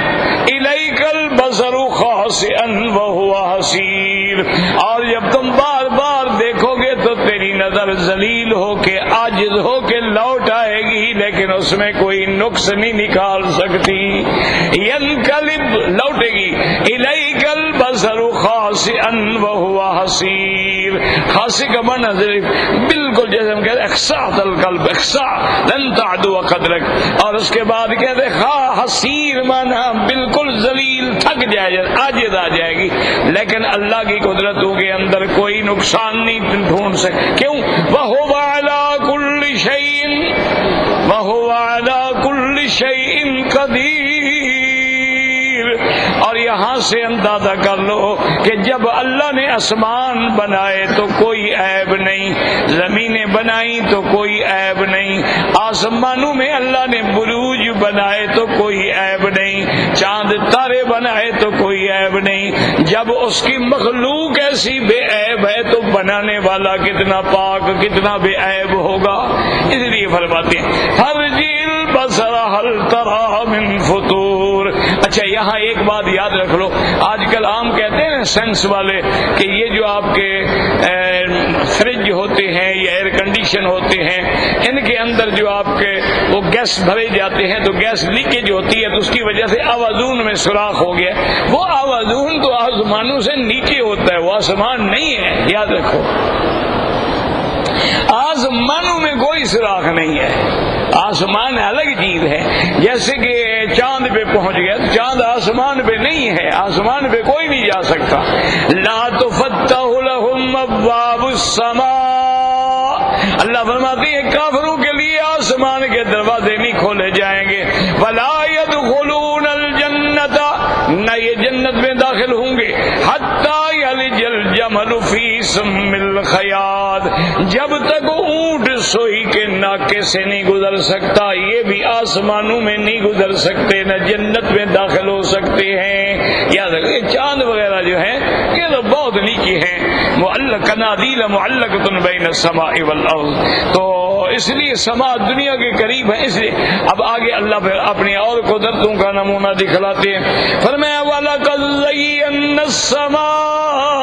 الیک البصر خاسئا وهو حسیر، اور جب تم بار بار دیکھو گے تو تیری نظر ذلیل ہو کے عاجز ہو کے لوٹ آئے گی، لیکن اس میں کوئی نقص نہیں نکال سکتی۔ ینقلب لوٹے گی، الیک البصر خاسئا وهو حسیر، خاصی کا معنی بالکل جیسے ہم کہتے ہیں اخساء القلب، اخساء لن تعدو قدرک، اور اس کے بعد کہتے ہیں حسیر معنی بالکل ذلیل، تھک جائے، عاجز آ جائے گی، لیکن اللہ کی قدرتوں کے اندر کوئی نقصان نہیں ڈھونڈ سکے۔ کیوں؟ وَهُوَ عَلَى كُلِّ شَيْءٍ وَهُوَ عَلَى كُلِّ شَيْءٍ قَدِيرٌ۔ اور یہاں سے اندازہ کر لو کہ جب اللہ نے آسمان بنائے تو کوئی عیب نہیں، زمینیں بنائی تو کوئی عیب نہیں، آسمانوں میں اللہ نے بروج بنائے تو کوئی عیب نہیں، چاند تارے بنائے تو کوئی عیب نہیں۔ جب اس کی مخلوق ایسی بے عیب ہے تو بنانے والا کتنا پاک، کتنا بے عیب ہوگا۔ اس لیے فرماتے ہیں ارجع البصر هل تری من فطور۔ اچھا یہاں ایک بات یاد رکھ لو، آج کل عام کہتے ہیں سینس والے کہ یہ جو آپ کے فریج ہوتے ہیں یا ایئر کنڈیشن ہوتے ہیں، ان کے اندر جو آپ کے وہ گیس بھرے جاتے ہیں تو گیس لیکیج ہوتی ہے، تو اس کی وجہ سے آوازون میں سوراخ ہو گیا۔ وہ آوازون تو آسمانوں سے نیچے ہوتا ہے، وہ آسمان نہیں ہے، یاد رکھو، آسمانوں میں کوئی سوراخ نہیں ہے، آسمان الگ چیز ہے۔ جیسے کہ چاند پہ پہنچ گیا، چاند آسمان پہ نہیں ہے، آسمان پہ کوئی نہیں جا سکتا۔ لا تفتح لهم ابواب السماء، اللہ فرماتے ہیں کافروں کے لیے آسمان کے دروازے نہیں کھولے جائیں گے۔ ولا يدخلون الجنۃ، نہ یہ جنت میں داخل ہوں گے، حتی یلج الجمل فی سم الخیاط، جب تک اونٹ سوئی کے ناکے سے نہیں گزر سکتا، یہ بھی آسمانوں میں نہیں گزر سکتے، نہ جنت میں داخل ہو سکتے ہیں۔ یاد رکھیں چاند وغیرہ جو ہیں یہ تو بہت نیچے ہیں، معلق قنادیل معلقۃ بین السماء والارض، تو اس لیے سما دنیا کے قریب ہے۔ اس لیے اب آگے اللہ پھر اپنی اور قدرتوں کا نمونہ دکھلاتے ہیں، فرمایا وَلَقَدْ زَيَّنَّا السَّمَاءَ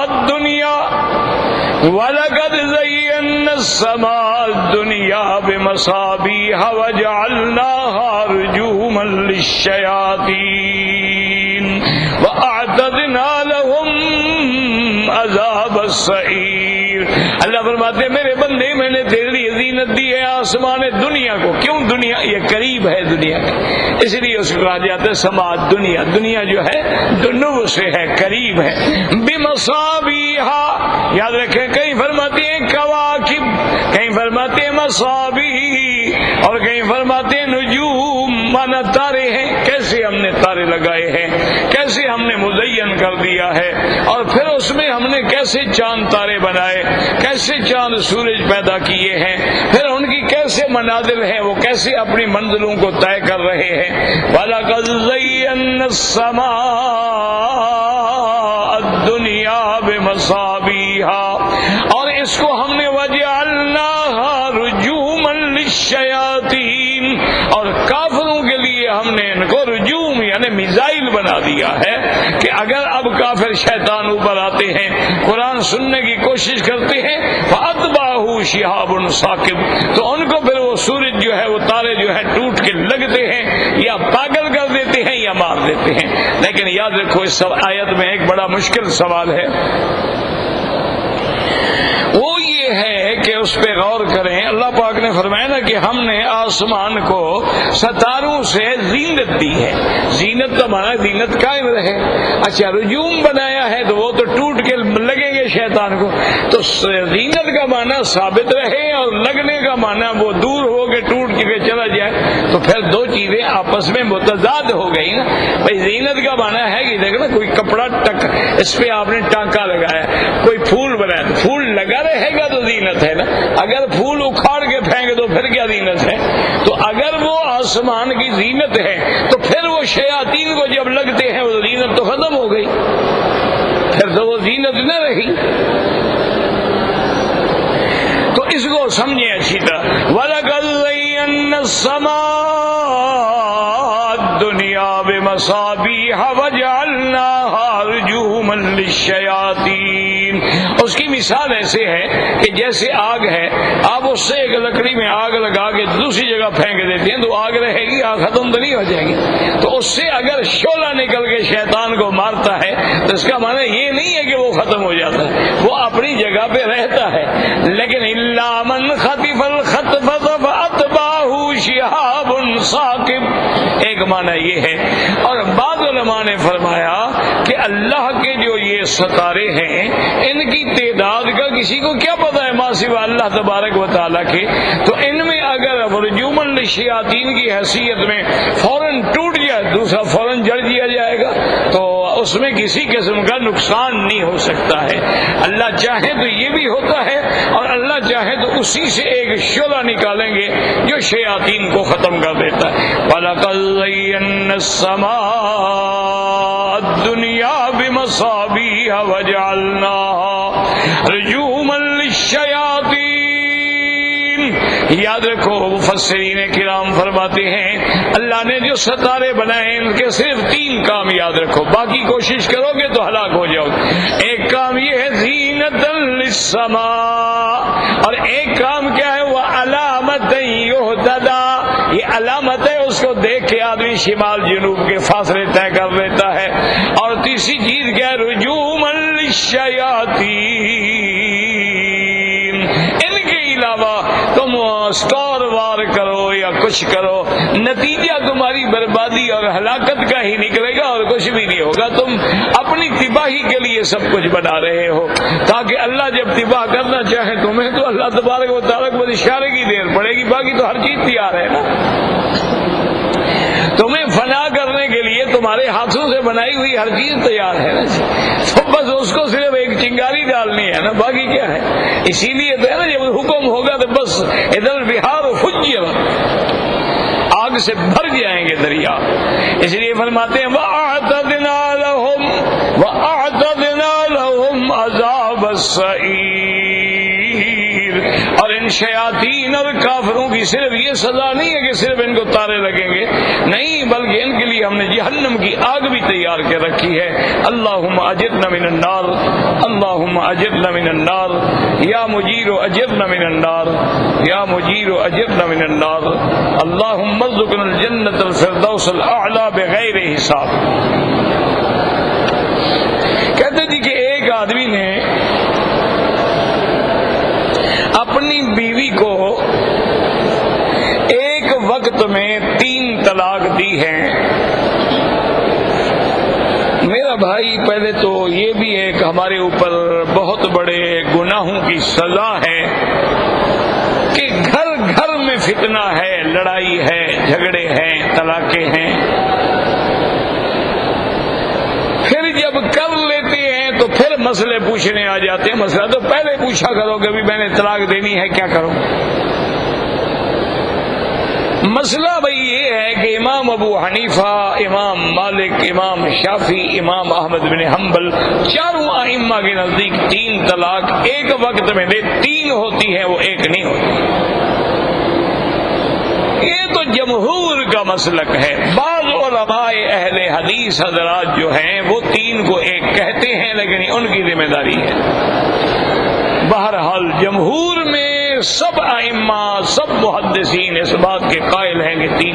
الدُّنْيَا وَلَقَدْ زَيَّنَّا السَّمَاءَ الدُّنْيَا بِمَصَابِيحَ وَجَعَلْنَاهَا رُجُومًا لِلشَّيَاطِينِ وَأَعْتَدْنَا لَهُمْ عَذَابَ السَّعِيرِ۔ اللہ فرماتے ہیں میرے بندے میں نے تیرے لیے زینت دی ہے آسمان دنیا کو۔ کیوں؟ دنیا یہ قریب ہے دنیا کے، اس لیے اس کو کہا جاتا ہے سما دنیا، دنیا جو ہے دنو سے ہے، قریب ہے۔ بمصابیح، یاد رکھیں کہیں فرماتے ہیں کواکب، کہیں فرماتے ہیں مصابیح، اور کہیں فرماتے ہیں نجوم، مانا تارے ہیں۔ کیسے ہم نے تارے لگائے ہیں، کیسے ہم نے مزین کر دیا ہے، اور پھر اس میں ہم نے کیسے چاند تارے بنائے، کیسے چاند سورج پیدا کیے ہیں، پھر ان کی کیسے منازل ہیں، وہ کیسے اپنی منزلوں کو طے کر رہے ہیں۔ وَلَقَدْ زَيَّنَّا السَّمَاءَ الدُّنْيَا بِمَصَابِيحَ، اور اس کو ہم نے وَجَعَلْنَاهَا رُجُومًا لِلشَّيَاطِينِ، اور کافروں کے لیے ہم نے ان کو رجوم یعنی میزائل بنا دیا ہے کہ اگر اب کافر شیطان اوپر آتے ہیں، قرآن سننے کی کوشش کرتے ہیں، فَأَتْبَعَهُ شِهَابٌ ثَاقِبٌ، تو ان کو پھر وہ سورج جو ہے، وہ تارے جو ہے ٹوٹ کے لگتے ہیں، یا پاگل کر دیتے ہیں یا مار دیتے ہیں۔ لیکن یاد رکھو اس آیت میں ایک بڑا مشکل سوال ہے، وہ یہ ہے کہ اس پہ غور کریں۔ اللہ پاک نے فرمایا نا کہ ہم نے آسمان کو ستاروں سے زینت دی ہے. زینت کا معنی زینت قائم رہے. اچھا رجوم بنایا ہے تو وہ تو ٹوٹ کے لگیں گے شیطان کو. تو زینت کا معنی ثابت رہے اور لگنے کا معنی وہ دور ہو کے ٹوٹ کے چلا جائے. تو پھر دو چیزیں آپس میں متضاد ہو گئی نا. بھائی زینت کا معنی ہے کہ دیکھنا کوئی کپڑا اس پہ آپ نے ٹانکا لگایا, کوئی پھول بنایا, پھول لگا رہے گا تو زینت ہے نا. اگر پھول اکھاڑ کے پھینک دو پھر کیا زینت ہے؟ تو اگر وہ آسمان کی زینت ہے تو پھر وہ شیاطین کو جب لگتے ہیں وہ زینت تو ختم ہو گئی, پھر تو وہ زینت نہ رہی. تو اس کو سمجھیں اچھی طرح. وَلَقَدْ زَيَّنَّا السَّمَاءَ الدُّنْيَا بِمَصَابِيحَ وَجَعَلْنَاهَا رُجُومًا لِلشَّيَاطِينِ. اس کی مثال ایسے ہے کہ جیسے آگ ہے, آپ اس سے ایک لکڑی میں آگ لگا کے دوسری جگہ پھینک دیتے ہیں تو آگ رہے گی, آگ ختم تو نہیں ہو جائے گی. تو اس سے اگر شعلہ نکل کے شیطان کو مارتا ہے تو اس کا معنی یہ نہیں ہے کہ وہ ختم ہو جاتا ہے, وہ اپنی جگہ پہ رہتا ہے. لیکن الا من خطف الخطفة فأتبعه شهاب ثاقب, ایک معنی یہ ہے. اور بعض علماء نے فرمایا کہ اللہ کے جو یہ ستارے ہیں ان کی تعداد کا کسی کو کیا پتہ ہے ما سوا اللہ تبارک و تعالیٰ کے. تو ان میں اگر رجوماً للشیاطین کی حیثیت میں فوراً ٹوٹ جائے دوسرا فوراً جڑ دیا جائے گا تو اس میں کسی قسم کا نقصان نہیں ہو سکتا ہے. اللہ چاہے تو یہ بھی ہوتا ہے اور اللہ چاہے تو اسی سے ایک شعلہ نکالیں گے جو شیاطین کو ختم کر دیتا ہے. وَلَقَدْ زَيَّنَّا السَّمَاءَ الدُّنْيَا بِمَصَابِيحَ وَجَعَلْنَاهَا رُجُومًا لِلشَّيَاطِينِ. یاد رکھو مفسرین کرام فرماتے ہیں اللہ نے جو ستارے بنائے ان کے صرف 3 کام یاد رکھو, باقی کوشش کرو گے تو ہلاک ہو جاؤ گے. ایک کام یہ ہے زینۃ للسماء, اور ایک کام کیا ہے وہ علامت یہتدی, یہ علامت ہے اس کو دیکھ کے آدمی شمال جنوب کے فاصلے طے کر لیتا ہے. اور تیسری چیز کیا ہے رجوما للشیاطین, ان کے علاوہ تم اسٹار وار کرو یا کچھ کرو نتیجہ تمہاری بربادی اور ہلاکت کا ہی نکلے گا اور کچھ بھی نہیں ہوگا. تم اپنی تباہی کے لیے سب کچھ بنا رہے ہو تاکہ اللہ جب تباہ کرنا چاہے تمہیں تو اللہ تبارک و تعالیٰ کو اشارے کی دیر پڑے گی, باقی تو ہر چیز تیار ہے نا. تمہیں فنا کرنے کے لیے تمہارے ہاتھوں سے بنائی ہوئی ہر چیز تیار ہے نا, تو بس اس کو صرف ایک چنگاری ڈالنی ہے نا, باقی کیا ہے. اسی لیے تو ہے نا جب حکم ہوگا تو بس ادھر بہار فجر, آگ سے بھر جائیں گے دریا. اس لیے فرماتے ہیں وَأَعْتَدْنَا لَهُمْ عَذَابَ السَّعِيرِ. اور ان شیاطین اور کافروں کی صرف یہ سزا نہیں ہے کہ صرف ان کو تارے لگیں گے, نہیں بلکہ ان کے لیے ہم نے جہنم کی آگ بھی تیار کر رکھی ہے. اللہم اجرنا من النار, اللہم اجرنا من النار, یا مجیر اجرنا من النار, یا مجیر اجرنا من النار. اللہم ارزقنا الجنۃ الفردوس الاعلی بغیر حساب. کہتے تھے کہ ایک آدمی نے اپنی بیوی کو ایک وقت میں 3 طلاق دی ہے. میرا بھائی پہلے تو یہ بھی ایک ہمارے اوپر بہت بڑے گناہوں کی سزا ہے کہ گھر گھر میں فتنہ ہے, لڑائی ہے, جھگڑے ہیں, طلاقیں ہیں. پھر جب کر لیتے ہیں تو پھر مسئلے پوچھنے آ جاتے ہیں. مسئلہ تو پہلے پوچھا کرو کہ میں نے طلاق دینی ہے کیا کروں. مسئلہ بھئی یہ ہے کہ امام ابو حنیفہ, امام مالک, امام شافعی, امام احمد بن حنبل, چاروں ائمہ کے نزدیک 3 طلاق ایک وقت میں 3 ہوتی ہیں, وہ ایک نہیں ہوتی. یہ تو جمہور کا مسلک ہے. بعض علماء اہل حدیث حضرات جو ہیں وہ 3 کو ایک کہتے ہیں لیکن ان کی ذمہ داری ہے. بہرحال جمہور میں سب ائمہ سب محدثین اس بات کے قائل ہیں کہ 3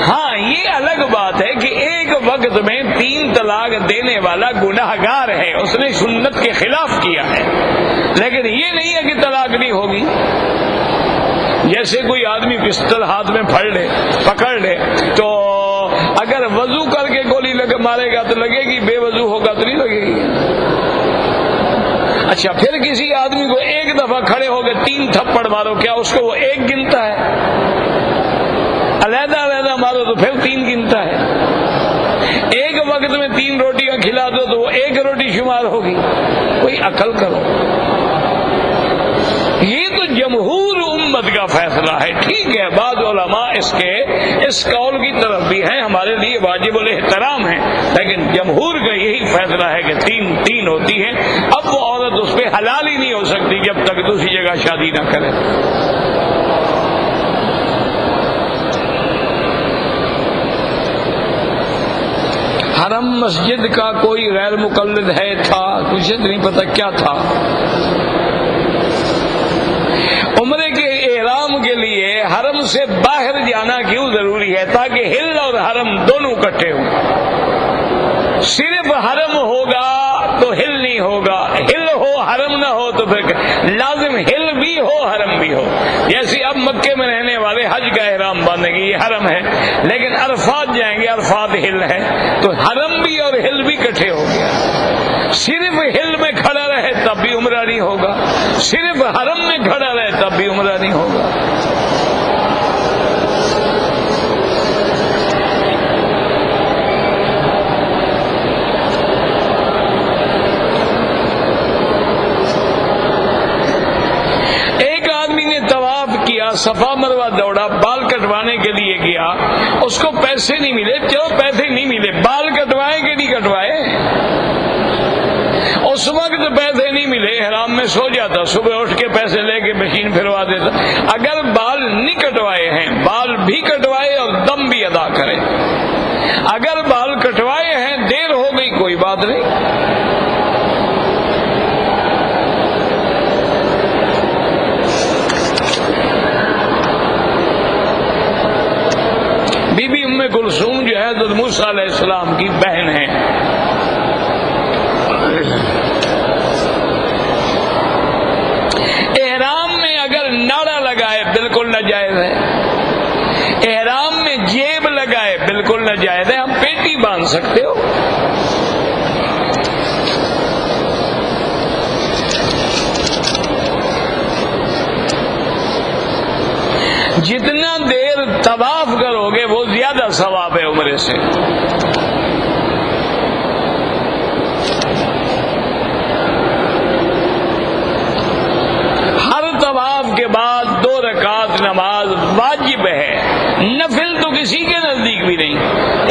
ہاں یہ الگ بات ہے کہ ایک وقت میں 3 طلاق دینے والا گناہگار ہے, اس نے سنت کے خلاف کیا ہے. لیکن یہ نہیں ہے کہ طلاق نہیں ہوگی. جیسے کوئی آدمی پستل ہاتھ میں پکڑ لے تو اگر وضو کر کے گولی مارے گا تو لگے گی، بے وضو ہوگا تو نہیں لگے گی. اچھا پھر کسی آدمی کو ایک دفعہ کھڑے ہو کے 3 تھپڑ مارو، کیا اس کو وہ 1 گنتا ہے؟ علیحدہ مارو تو پھر 3 گنتا ہے. ایک وقت میں 3 روٹیاں کھلا دو تو وہ 1 روٹی شمار ہوگی. کوئی عقل کرو. یہ تو جمہور امت کا فیصلہ ہے. ٹھیک ہے، بعض علماء اس قول کی طرف بھی ہیں، ہمارے لیے واجب الاحترام ہیں، لیکن جمہور کا یہی فیصلہ ہے کہ 3 ہوتی ہیں. اب وہ عورت اس پہ حلال ہی نہیں ہو سکتی جب تک دوسری جگہ شادی نہ کرے. حرم مسجد کا کوئی غیر مقلد تھا، مجھے نہیں پتا کیا تھا. عمرے کے احرام کے لیے حرم سے باہر جانا کیوں ضروری ہے؟ تاکہ ہل اور حرم دونوں اکٹھے ہوں. صرف حرم ہوگا تو ہل نہیں ہوگا، ہل ہو حرم نہ ہو تو پھر لازم ہل بھی ہو حرم بھی ہو. جیسے اب مکے میں رہنے والے حج کا احرام باندھیں گے، یہ حرم ہے، لیکن عرفات جائیں گے، عرفات ہل ہے، تو حرم بھی اور ہل بھی اکٹھے ہو گیا. صرف ہل میں کھڑا رہے تب بھی عمرہ نہیں ہوگا، صرف حرم میں کھڑا رہے تب بھی عمرہ نہیں ہوگا. ایک آدمی نے طواف کیا، صفا مروہ دوڑا، بال کٹوانے کے لیے گیا، اس کو پیسے نہیں ملے. چلو پیسے نہیں ملے، بال کٹوائے کہ نہیں کٹوائے؟ اس وقت پیسے نہیں ملے، احرام میں سو جاتا، صبح اٹھ کے پیسے لے کے مشین پھروا دیتا. اگر بال نہیں کٹوائے ہیں، بال بھی کٹوائے اور دم بھی ادا کرے. اگر بال کٹوائے ہیں، دیر ہو گئی، کوئی بات نہیں. بی بی ام کلثوم جو ہے حضرت موسیٰ علیہ السلام کی بہن ہے. احرام میں اگر ناڑا لگائے بالکل ناجائز ہے، احرام میں جیب لگائے بالکل ناجائز ہے. ہم پیٹی باندھ سکتے ہو. جتنا دیر طواف کرو گے وہ زیادہ ثواب ہے عمرے سے. ہر طواف کے بعد 2 رکعت نماز واجب ہے، نفل تو کسی کے نزدیک بھی نہیں.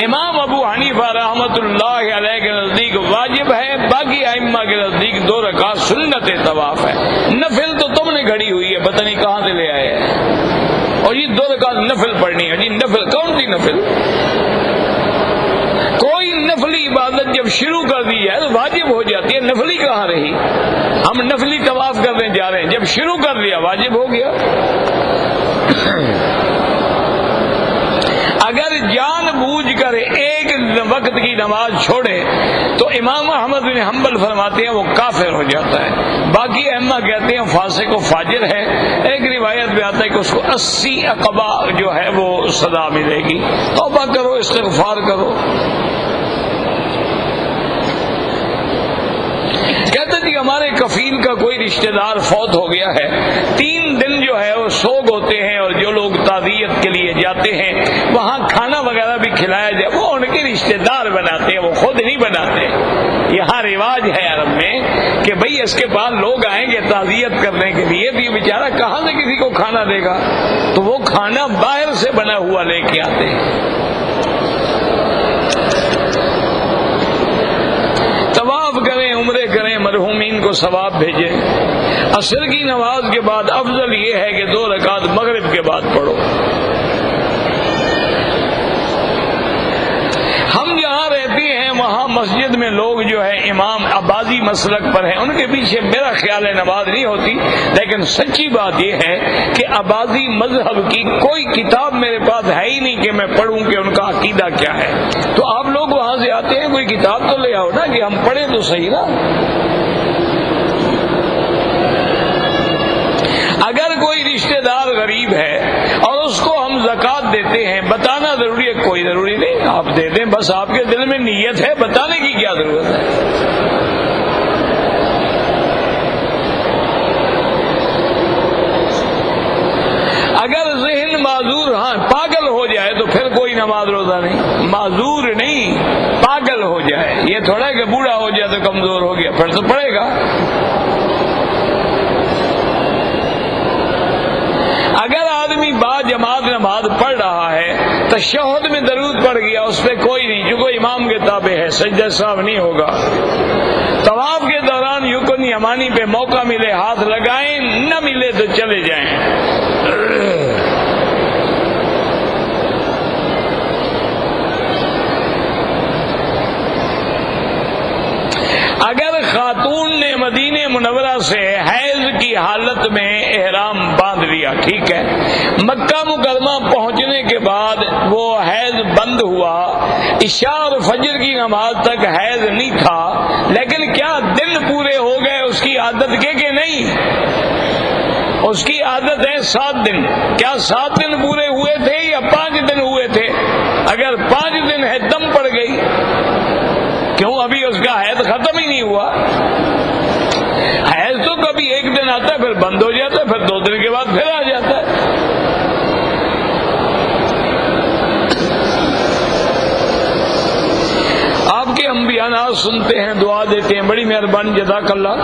امام ابو حنیفہ رحمۃ اللہ علیہ کے نزدیک واجب ہے، باقی ائمہ کے نزدیک 2 رکعت سنت طواف ہے. نفل تو تم نے گھڑی ہوئی ہے، پتہ نہیں کہاں سے لے آئے ہیں. اور یہ 2 رکعت نفل پڑھنی ہے. جی نفل کون سی نفل؟ کوئی نفلی عبادت جب شروع کر دی جائے تو واجب ہو جاتی ہے. نفلی کہاں رہی؟ ہم نفلی طواف کرنے جا رہے ہیں، جب شروع کر لیا واجب ہو گیا. اگر جان بوجھ کر ایک وقت کی نماز چھوڑے تو امام احمد بن حنبل فرماتے ہیں وہ کافر ہو جاتا ہے. باقی ائمہ کہتے ہیں فاسق و فاجر ہے. ایک روایت میں آتا ہے کہ اس کو 80 عقبہ جو ہے وہ سزا ملے گی. توبہ کرو، استغفار کرو. کہتے جی ہمارے کفیل کا کوئی رشتہ دار فوت ہو گیا ہے، 3 دن جو ہے وہ سوگ ہوتے ہیں، اور جو لوگ تعزیت کے لیے جاتے ہیں وہاں کھانا وغیرہ بھی کھلایا جائے. وہ ان کے رشتہ دار بناتے ہیں، وہ خود نہیں بناتے. یہاں رواج ہے عرب میں کہ بھئی اس کے پاس لوگ آئیں گے تعزیت کرنے کے لیے، تو یہ بیچارہ کہاں سے کسی کو کھانا دے گا، تو وہ کھانا باہر سے بنا ہوا لے کے آتے ہیں. طواف کریں، عمرے کریں، مرحومین کو ثواب بھیجیں. عصر کی نماز کے بعد افضل یہ ہے کہ 2 رکعت مغرب کے بعد پڑھو. ہم جہاں رہتے ہیں وہاں مسجد میں لوگ جو ہے امام عبادی مسلک پر ہیں، ان کے پیچھے میرا خیال ہے نماز نہیں ہوتی. لیکن سچی بات یہ ہے کہ عبادی مذہب کی کوئی کتاب میرے پاس ہے ہی نہیں کہ میں پڑھوں کہ ان کا عقیدہ کیا ہے. تو آپ لوگ وہاں سے آتے ہیں، کوئی کتاب تو لے آؤ نا کہ ہم پڑھیں تو صحیح نا. دیتے ہیں. بتانا ضروری ہے؟ کوئی ضروری نہیں، آپ دے دیں، بس آپ کے دل میں نیت ہے، بتانے کی کیا ضرورت ہے. اگر ذہن معذور، ہاں پاگل ہو جائے تو پھر کوئی نماز روزہ نہیں. معذور نہیں، پاگل ہو جائے. یہ تھوڑا کہ بوڑھا ہو جائے تو کمزور ہو گیا، پھر تو پڑے گا. اگر آدمی با جماعت نماز پڑھ رہا ہے، تشہد میں درود پڑھ گیا، اس پہ کوئی نہیں، جو کوئی امام کے تابع ہے، سجدہ سہو نہیں ہوگا. طواف کے دوران یکن یمانی پہ موقع ملے ہاتھ لگائیں، نہ ملے تو چلے جائیں. اگر خاتون نے مدینہ منورہ سے حیض کی حالت میں احرام باندھ لیا، ٹھیک ہے، مکہ مکرمہ پہنچنے کے بعد وہ حیض بند ہوا، عشاء اور فجر کی نماز تک حیض نہیں تھا، لیکن کیا دن پورے ہو گئے اس کی عادت کے کہ نہیں؟ اس کی عادت ہے 7 دن. کیا 7 دن پورے ہوئے تھے یا 5 دن ہوئے تھے؟ اگر 5 دن ہے دم پڑ گئی. کیوں؟ ابھی اس کا حیض ختم ہی نہیں ہوا. حیض تو کبھی ایک دن آتا ہے، پھر بند ہو جاتا ہے، پھر 2 دن کے بعد پھر آ جاتا ہے. آپ کے انبیاء ناز سنتے ہیں، دعا دیتے ہیں، بڑی مہربانی، جزاک اللہ.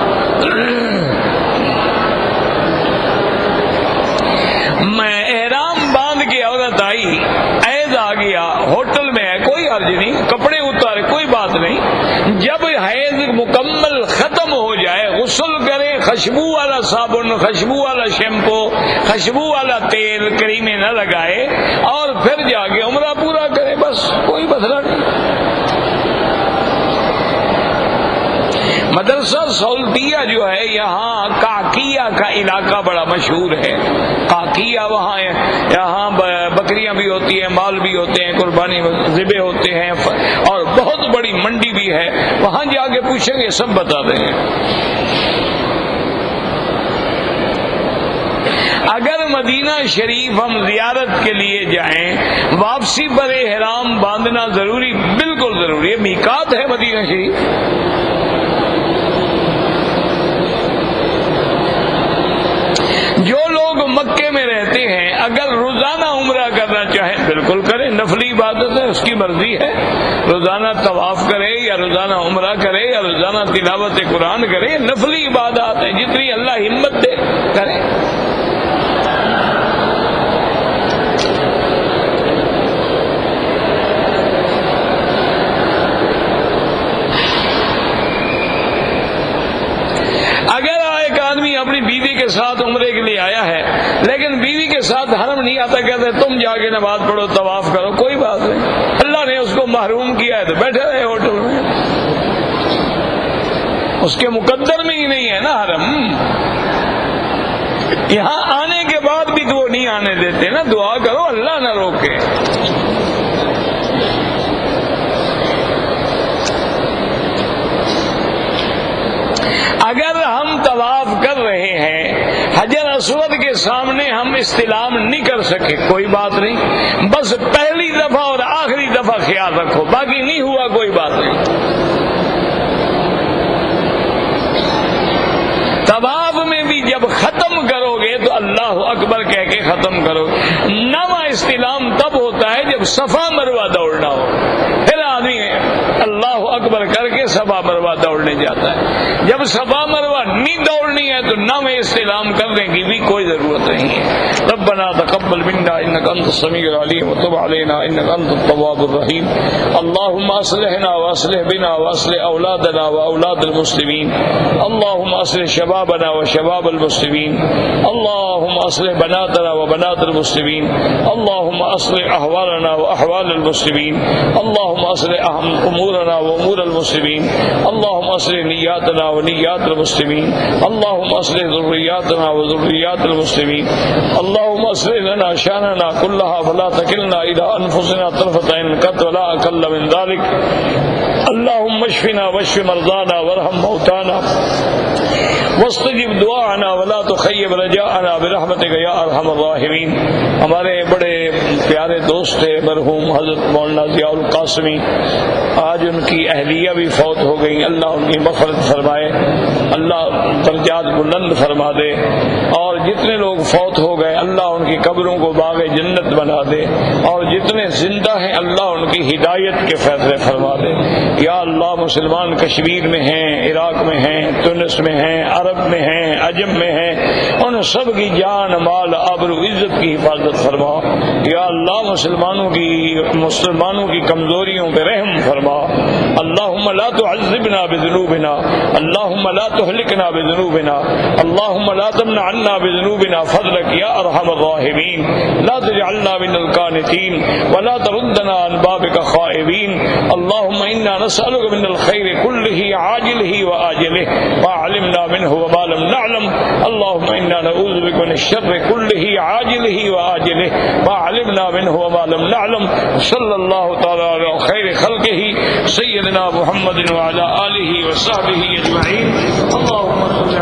میں احرام باندھ کے عورت آئی، حیض آ گیا، ہوٹل میں ہے، کوئی حرج نہیں، کپڑے اتارے، کوئی بات نہیں. جب حیض مکمل ختم ہو جائے، غسل کرے، خوشبو والا صابن، خوشبو والا شیمپو، خوشبو والا تیل، کریمیں نہ لگائے، اور پھر جا کے عمرہ پورا کرے، بس کوئی مسئلہ نہیں. مدرسہ سولتیہ جو ہے یہاں کاکیہ کا علاقہ بڑا مشہور ہے. کاکیہ وہاں ہے، یہاں بکریاں بھی ہوتی ہیں، مال بھی ہوتے ہیں، قربانی ذبح ہوتے ہیں، اور بہت بڑی منڈی بھی ہے. وہاں جا کے پوچھیں گے، سب بتا دیں گے. اگر مدینہ شریف ہم زیارت کے لیے جائیں، واپسی پر احرام باندھنا ضروری؟ بالکل ضروری ہے، میقات ہے مدینہ شریف. جو لوگ مکے میں رہتے ہیں اگر روزانہ عمرہ کرنا چاہیں بالکل کریں، نفلی عبادت ہے، اس کی مرضی ہے. روزانہ طواف کرے یا روزانہ عمرہ کرے یا روزانہ تلاوت قرآن کرے، نفلی عبادات ہے، جتنی اللہ ہمت دے کرے. اگر ایک آدمی اپنی بیوی کے ساتھ عمرے کے لیے آیا ہے لیکن بیوی کے ساتھ حرم نہیں آتا، کہتے تم جا کے نماز پڑھو، طواف کرو، کوئی بات نہیں. اللہ نے اس کو محروم کیا ہے تو بیٹھے رہے ہوٹل میں، اس کے مقدر میں ہی نہیں ہے نا حرم. یہاں آنے کے بعد بھی تو وہ نہیں آنے دیتے نا. دعا کرو اللہ نہ روکے. اگر ہم طواف کر رہے ہیں، حجر اسود کے سامنے ہم استلام نہیں کر سکے، کوئی بات نہیں، بس پہلی دفعہ اور آخری دفعہ خیال رکھو، باقی نہیں ہوا کوئی بات نہیں. طواف میں بھی جب ختم کرو گے تو اللہ اکبر کہہ کے ختم کرو. نواں استلام تب ہوتا ہے جب صفا مروہ دوڑنا ہو، پھر آدمی اللہ اکبر کر کے صفا مروہ دوڑنے جاتا ہے. جب صفا مروہ نہیں دوڑنی ہے تو نہ میں استلام کرنے کی بھی کوئی ضرورت نہیں ہے. ربنا تقبل منا انك انت السميع العليم وتب علينا انك انت التواب الرحيم. اللهم اصلحنا واصلح بنا واصلح اولادنا واولاد المسلمين. اللهم اصلح شبابنا وشباب المسلمين. اللهم اصلح بناتنا وبنات المسلمين. اللهم اصلح احوالنا واحوال المسلمين. اللهم اصلح امورنا وامور المسلمين. اللهم اصلح نياتنا ونيات المسلمين. اللهم اصلح ذرياتنا وذريات المسلمين. اللهم اصلح لنا شاننا كلها فلا تكلنا الى انفسنا طرفة عين قط ولا اقل من ذلك. اللهم اشفنا واشف مرضانا وارحم موتانا واستجب دعاءنا ولا تخيب رجاءنا برحمتك یا ارحم الراحمین۔ ہمارے بڑے پیارے دوست تھے مرحوم حضرت مولانا ضیاء القاسمی، آج ان کی اہلیہ بھی فوت ہو گئی، اللہ ان کی مغفرت فرمائے، اللہ درجات بلند فرما دے، اور جتنے لوگ فوت ہو گئے اللہ ان کی قبروں کو باغ جنت بنا دے، اور جتنے زندہ ہیں اللہ ان کی ہدایت کے فیصلے فرما دے۔ یا اللہ مسلمان کشمیر میں ہیں، عراق میں ہیں، تونس میں ہیں، عرب میں ہیں، عجم میں ہیں، ان سب کی جان مال آبرو عزت کی حفاظت فرما۔ یا اللہ مسلمانوں کی کمزوریوں پہ رحم فرما۔ اللہم لا تعذبنا بذنوبنا، اللہم لا تہلکنا بذنوبنا، اللہم لا تمنع عنا بذنوبنا فضلک یا ارحم الراحمین۔ لا تجعلنا من القانتین ولا تردنا عن بابک خائبین۔ اللہم انا نسألک من الخیر کلہ عاجلہ وآجلہ ما علمنا منہ وما لم نعلم۔ اللہم انا نعوذ بک من الشر کلہ عاجلہ وآجلہ ما علمنا منہ وما لم نعلم۔ صلی اللہ تعالی علی خیر خلقہ سیدنا محمد وعلی آلہ وصحبہ اجمعین۔ اللہم